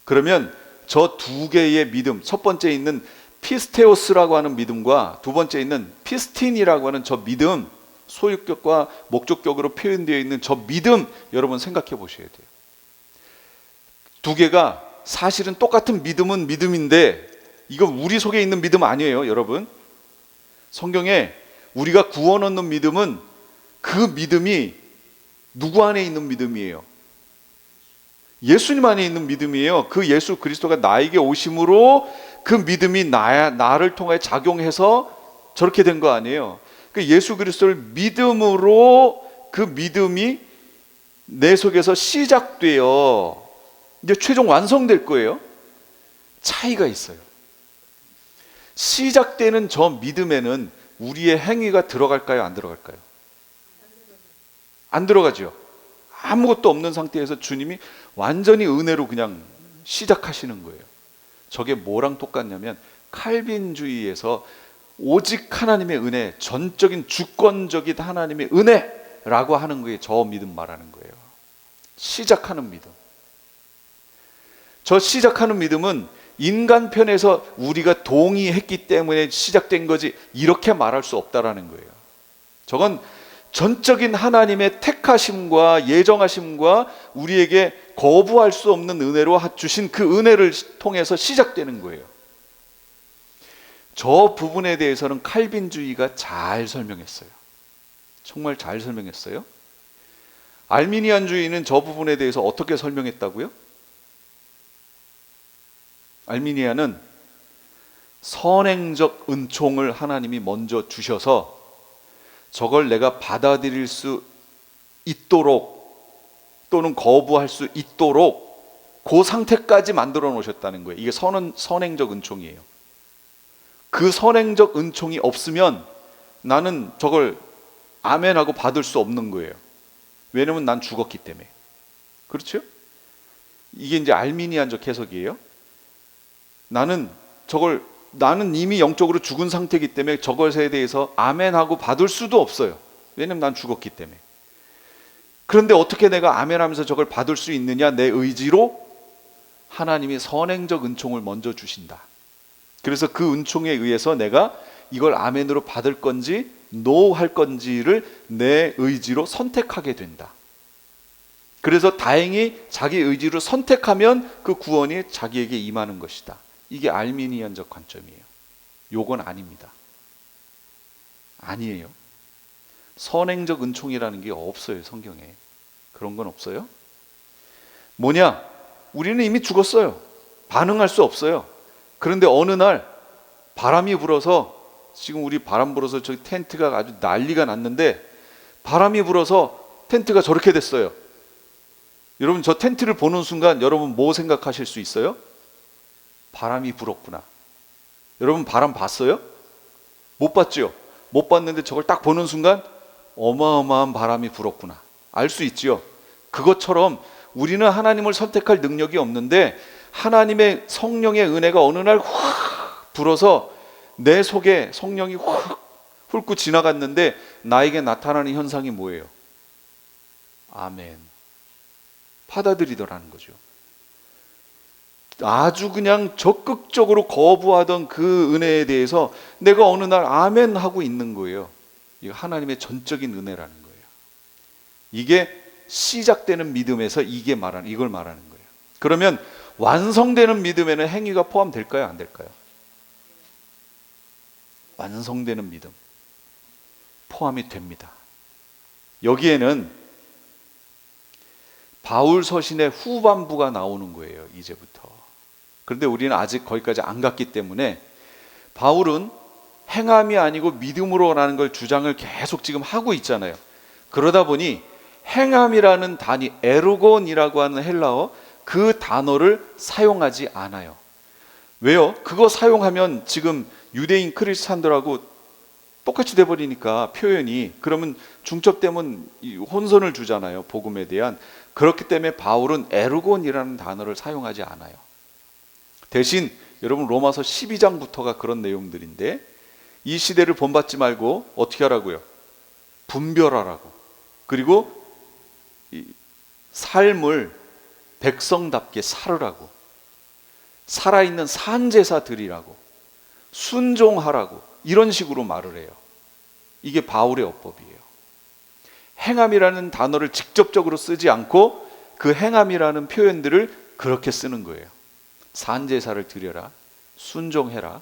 그러면 저 두 개의 믿음, 첫 번째 있는 피스테오스라고 하는 믿음과 두 번째 있는 피스틴이라고 하는 저 믿음, 소유격과 목적격으로 표현되어 있는 저 믿음, 여러분 생각해 보셔야 돼요. 두 개가 사실은 똑같은 믿음은 믿음인데 이거 우리 속에 있는 믿음 아니에요, 여러분. 성경에 우리가 구원 얻는 믿음은 그 믿음이 누구 안에 있는 믿음이에요? 예수님 안에 있는 믿음이에요. 그 예수 그리스도가 나에게 오심으로 그 믿음이 나를 통해 작용해서 저렇게 된 거 아니에요. 그 예수 그리스도를 믿음으로 그 믿음이 내 속에서 시작되어 이제 최종 완성될 거예요. 차이가 있어요. 시작되는 저 믿음에는 우리의 행위가 들어갈까요? 안 들어갈까요? 안 들어가죠. 아무것도 없는 상태에서 주님이 완전히 은혜로 그냥 시작하시는 거예요. 저게 뭐랑 똑같냐면 칼빈주의에서 오직 하나님의 은혜, 전적인 주권적인 하나님의 은혜라고 하는 거에 저 믿음 말하는 거예요. 시작하는 믿음. 저 시작하는 믿음은 인간 편에서 우리가 동의했기 때문에 시작된 거지 이렇게 말할 수 없다라는 거예요. 저건 전적인 하나님의 택하심과 예정하심과 우리에게 거부할 수 없는 은혜로 주신 그 은혜를 통해서 시작되는 거예요. 저 부분에 대해서는 칼빈주의가 잘 설명했어요. 정말 잘 설명했어요. 알미니안주의는 저 부분에 대해서 어떻게 설명했다고요? 알미니아는 선행적 은총을 하나님이 먼저 주셔서 저걸 내가 받아들일 수 있도록 또는 거부할 수 있도록 그 상태까지 만들어 놓으셨다는 거예요. 이게 선행적 은총이에요. 그 선행적 은총이 없으면 나는 저걸 아멘하고 받을 수 없는 거예요. 왜냐면 난 죽었기 때문에. 그렇죠? 이게 이제 알미니안적 해석이에요. 나는 이미 영적으로 죽은 상태이기 때문에 저것에 대해서 아멘하고 받을 수도 없어요. 왜냐면 난 죽었기 때문에. 그런데 어떻게 내가 아멘하면서 저걸 받을 수 있느냐? 내 의지로 하나님이 선행적 은총을 먼저 주신다. 그래서 그 은총에 의해서 내가 이걸 아멘으로 받을 건지 노 할 건지를 내 의지로 선택하게 된다. 그래서 다행히 자기 의지로 선택하면 그 구원이 자기에게 임하는 것이다. 이게 알미니안적 관점이에요. 요건 아닙니다. 아니에요. 선행적 은총이라는 게 없어요. 성경에. 그런 건 없어요. 뭐냐? 우리는 이미 죽었어요. 반응할 수 없어요. 그런데 어느 날 바람이 불어서, 지금 우리 바람 불어서 저기 텐트가 아주 난리가 났는데 바람이 불어서 텐트가 저렇게 됐어요. 여러분, 저 텐트를 보는 순간 여러분 뭐 생각하실 수 있어요? 바람이 불었구나. 여러분 바람 봤어요? 못 봤죠? 못 봤는데 저걸 딱 보는 순간 어마어마한 바람이 불었구나. 알 수 있지요? 그것처럼 우리는 하나님을 선택할 능력이 없는데 하나님의 성령의 은혜가 어느 날 확 불어서 내 속에 성령이 확 훑고 지나갔는데 나에게 나타나는 현상이 뭐예요? 아멘. 받아들이더라는 거죠. 아주 그냥 적극적으로 거부하던 그 은혜에 대해서 내가 어느 날 아멘 하고 있는 거예요. 이거 하나님의 전적인 은혜라는 거예요. 이게 시작되는 믿음에서 이걸 말하는 거예요. 그러면 완성되는 믿음에는 행위가 포함될까요? 안 될까요? 완성되는 믿음 포함이 됩니다. 여기에는 바울 서신의 후반부가 나오는 거예요. 이제부터. 그런데 우리는 아직 거기까지 안 갔기 때문에 바울은 행함이 아니고 믿음으로라는 걸 주장을 계속 지금 하고 있잖아요. 그러다 보니 행함이라는 단위, 에르곤이라고 하는 헬라어, 그 단어를 사용하지 않아요. 왜요? 그거 사용하면 지금 유대인 크리스찬들하고 똑같이 돼버리니까 표현이, 그러면 중첩되면 혼선을 주잖아요. 복음에 대한. 그렇기 때문에 바울은 에르곤이라는 단어를 사용하지 않아요. 대신 여러분 로마서 12장부터가 그런 내용들인데, 이 시대를 본받지 말고 어떻게 하라고요? 분별하라고. 그리고 이 삶을 백성답게 살으라고. 살아있는 산제사 드리라고. 순종하라고. 이런 식으로 말을 해요. 이게 바울의 어법이에요. 행함이라는 단어를 직접적으로 쓰지 않고 그 행함이라는 표현들을 그렇게 쓰는 거예요. 산제사를 드려라, 순종해라,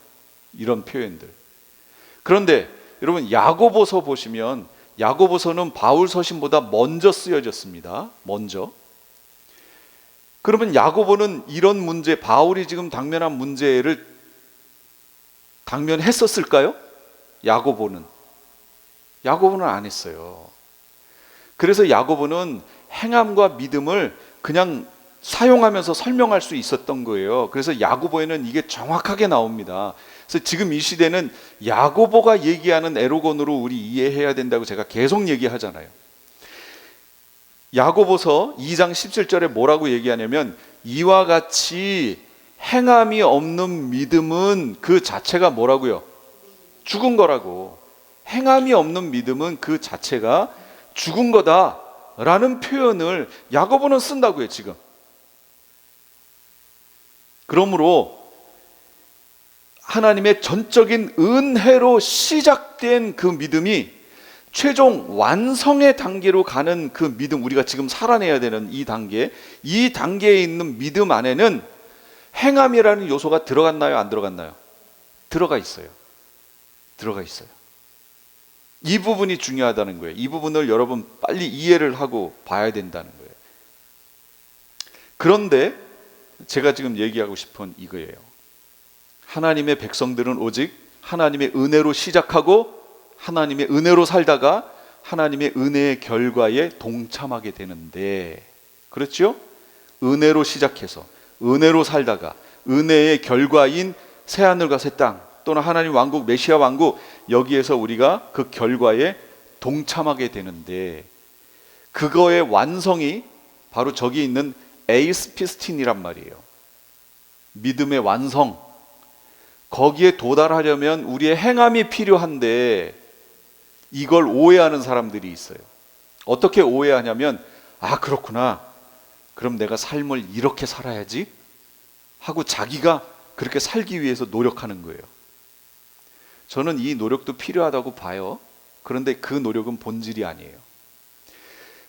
이런 표현들. 그런데 여러분 야고보서 보시면, 야고보서는 바울 서신보다 먼저 쓰여졌습니다. 먼저. 그러면 야고보는 이런 문제, 바울이 지금 당면한 문제를 당면했었을까요? 야고보는 안 했어요. 그래서 야고보는 행함과 믿음을 그냥 사용하면서 설명할 수 있었던 거예요. 그래서 야고보에는 이게 정확하게 나옵니다. 그래서 지금 이 시대는 야고보가 얘기하는 에르곤으로 우리 이해해야 된다고 제가 계속 얘기하잖아요. 야고보서 2장 17절에 뭐라고 얘기하냐면, 이와 같이 행함이 없는 믿음은 그 자체가 뭐라고요? 죽은 거라고. 행함이 없는 믿음은 그 자체가 죽은 거다라는 표현을 야고보는 쓴다고요, 지금. 그러므로 하나님의 전적인 은혜로 시작된 그 믿음이 최종 완성의 단계로 가는 그 믿음, 우리가 지금 살아내야 되는 이 단계에 있는 믿음 안에는 행함이라는 요소가 들어갔나요? 안 들어갔나요? 들어가 있어요. 이 부분이 중요하다는 거예요. 이 부분을 여러분 빨리 이해를 하고 봐야 된다는 거예요. 그런데 제가 지금 얘기하고 싶은 이거예요. 하나님의 백성들은 오직 하나님의 은혜로 시작하고 하나님의 은혜로 살다가 하나님의 은혜의 결과에 동참하게 되는데, 그렇죠? 은혜로 시작해서 은혜로 살다가 은혜의 결과인 새하늘과 새 땅 또는 하나님 왕국, 메시아 왕국, 여기에서 우리가 그 결과에 동참하게 되는데, 그거의 완성이 바로 저기 있는 에이스 피스틴이란 말이에요. 믿음의 완성. 거기에 도달하려면 우리의 행함이 필요한데, 이걸 오해하는 사람들이 있어요. 어떻게 오해하냐면, 아 그렇구나, 그럼 내가 삶을 이렇게 살아야지 하고 자기가 그렇게 살기 위해서 노력하는 거예요. 저는 이 노력도 필요하다고 봐요. 그런데 그 노력은 본질이 아니에요.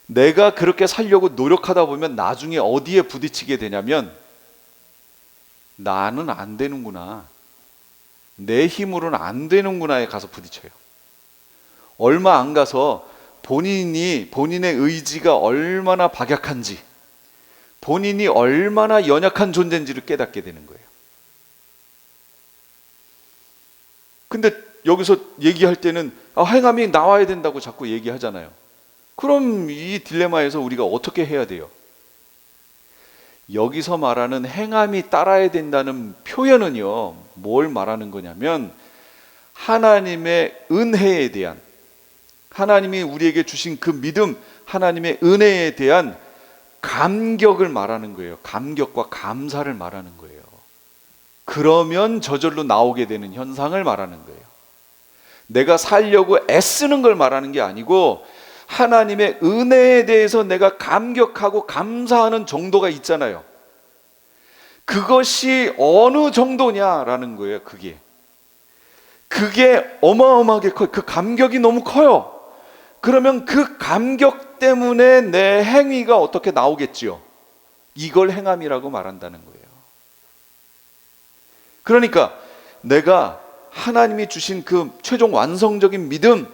내가 그렇게 살려고 노력하다 보면 나중에 어디에 부딪히게 되냐면, 나는 안 되는구나, 내 힘으로는 안 되는구나에 가서 부딪혀요. 얼마 안 가서 본인의 의지가 얼마나 박약한지, 본인이 얼마나 연약한 존재인지를 깨닫게 되는 거예요. 근데 여기서 얘기할 때는 행함이 나와야 된다고 자꾸 얘기하잖아요. 그럼 이 딜레마에서 우리가 어떻게 해야 돼요? 여기서 말하는 행함이 따라야 된다는 표현은요, 뭘 말하는 거냐면 하나님의 은혜에 대한, 하나님이 우리에게 주신 그 믿음, 하나님의 은혜에 대한 감격을 말하는 거예요. 감격과 감사를 말하는 거예요. 그러면 저절로 나오게 되는 현상을 말하는 거예요. 내가 살려고 애쓰는 걸 말하는 게 아니고, 하나님의 은혜에 대해서 내가 감격하고 감사하는 정도가 있잖아요. 그것이 어느 정도냐라는 거예요. 그게 어마어마하게 커요. 그 감격이 너무 커요. 그러면 그 감격 때문에 내 행위가 어떻게 나오겠지요? 이걸 행함이라고 말한다는 거예요. 그러니까 내가 하나님이 주신 그 최종 완성적인 믿음,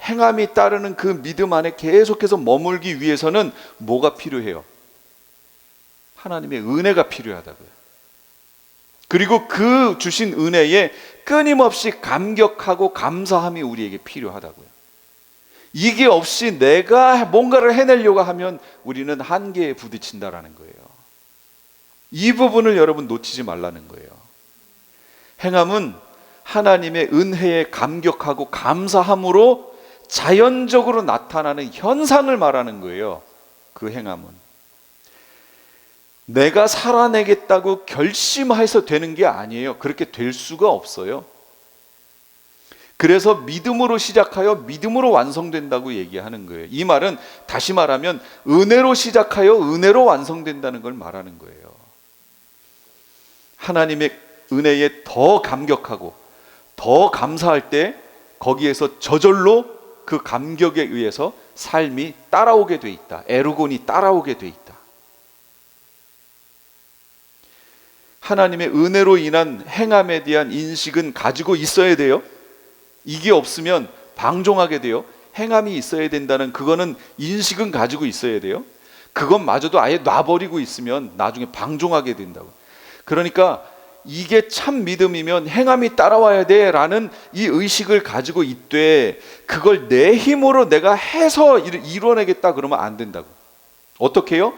행함이 따르는 그 믿음 안에 계속해서 머물기 위해서는 뭐가 필요해요? 하나님의 은혜가 필요하다고요. 그리고 그 주신 은혜에 끊임없이 감격하고 감사함이 우리에게 필요하다고요. 이게 없이 내가 뭔가를 해내려고 하면 우리는 한계에 부딪힌다라는 거예요. 이 부분을 여러분 놓치지 말라는 거예요. 행함은 하나님의 은혜에 감격하고 감사함으로 자연적으로 나타나는 현상을 말하는 거예요. 그 행함은 내가 살아내겠다고 결심해서 되는 게 아니에요. 그렇게 될 수가 없어요. 그래서 믿음으로 시작하여 믿음으로 완성된다고 얘기하는 거예요. 이 말은 다시 말하면 은혜로 시작하여 은혜로 완성된다는 걸 말하는 거예요. 하나님의 은혜에 더 감격하고 더 감사할 때 거기에서 저절로 그 감격에 의해서 삶이 따라오게 돼 있다. 에르곤이 따라오게 돼 있다. 하나님의 은혜로 인한 행함에 대한 인식은 가지고 있어야 돼요. 이게 없으면 방종하게 돼요. 행함이 있어야 된다는 그거는 인식은 가지고 있어야 돼요. 그것마저도 아예 놔버리고 있으면 나중에 방종하게 된다고. 그러니까 이게 참 믿음이면 행함이 따라와야 돼라는 이 의식을 가지고 있되, 그걸 내 힘으로 내가 해서 이뤄내겠다 그러면 안 된다고. 어떻게 해요?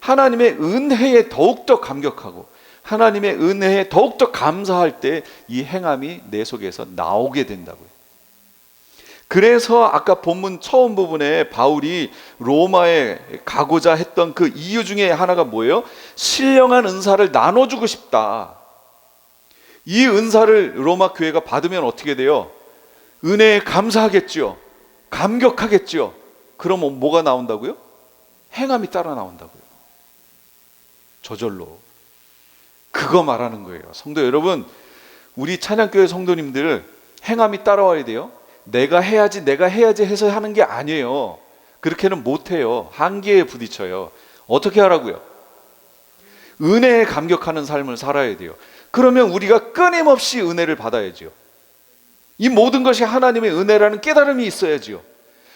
하나님의 은혜에 더욱더 감격하고 하나님의 은혜에 더욱더 감사할 때 이 행함이 내 속에서 나오게 된다고요. 그래서 아까 본문 처음 부분에 바울이 로마에 가고자 했던 그 이유 중에 하나가 뭐예요? 신령한 은사를 나눠주고 싶다. 이 은사를 로마 교회가 받으면 어떻게 돼요? 은혜에 감사하겠죠. 감격하겠죠. 그럼 뭐가 나온다고요? 행함이 따라 나온다고요. 저절로. 그거 말하는 거예요. 성도 여러분, 우리 찬양교회 성도님들 행함이 따라와야 돼요. 내가 해야지 해서 하는 게 아니에요. 그렇게는 못해요. 한계에 부딪혀요. 어떻게 하라고요? 은혜에 감격하는 삶을 살아야 돼요. 그러면 우리가 끊임없이 은혜를 받아야죠. 이 모든 것이 하나님의 은혜라는 깨달음이 있어야지요.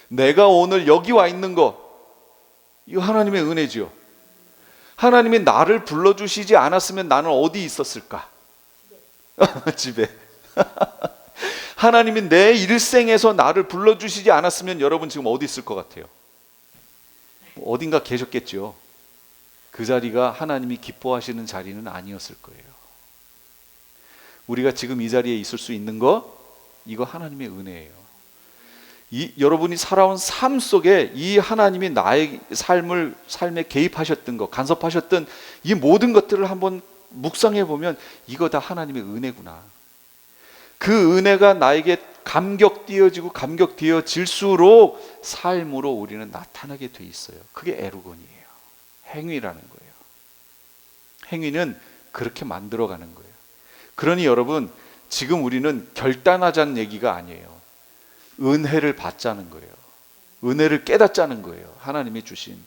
내가 오늘 여기 와 있는 거, 이거 하나님의 은혜지요. 하나님이 나를 불러주시지 않았으면 나는 어디 있었을까? 집에. 하나님이 내 일생에서 나를 불러주시지 않았으면 여러분 지금 어디 있을 것 같아요? 어딘가 계셨겠죠. 그 자리가 하나님이 기뻐하시는 자리는 아니었을 거예요. 우리가 지금 이 자리에 있을 수 있는 거, 이거 하나님의 은혜예요. 여러분이 살아온 삶 속에 이 하나님이 나의 삶에 개입하셨던 것, 간섭하셨던 이 모든 것들을 한번 묵상해 보면 이거 다 하나님의 은혜구나. 그 은혜가 나에게 감격되어질수록 삶으로 우리는 나타나게 돼 있어요. 그게 에르곤이에요. 행위라는 거예요. 행위는 그렇게 만들어가는 거예요. 그러니 여러분, 지금 우리는 결단하자는 얘기가 아니에요. 은혜를 받자는 거예요. 은혜를 깨닫자는 거예요. 하나님이 주신.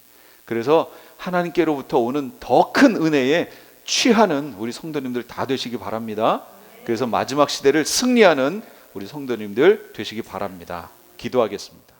그래서 하나님께로부터 오는 더 큰 은혜에 취하는 우리 성도님들 다 되시기 바랍니다. 그래서 마지막 시대를 승리하는 우리 성도님들 되시기 바랍니다. 기도하겠습니다.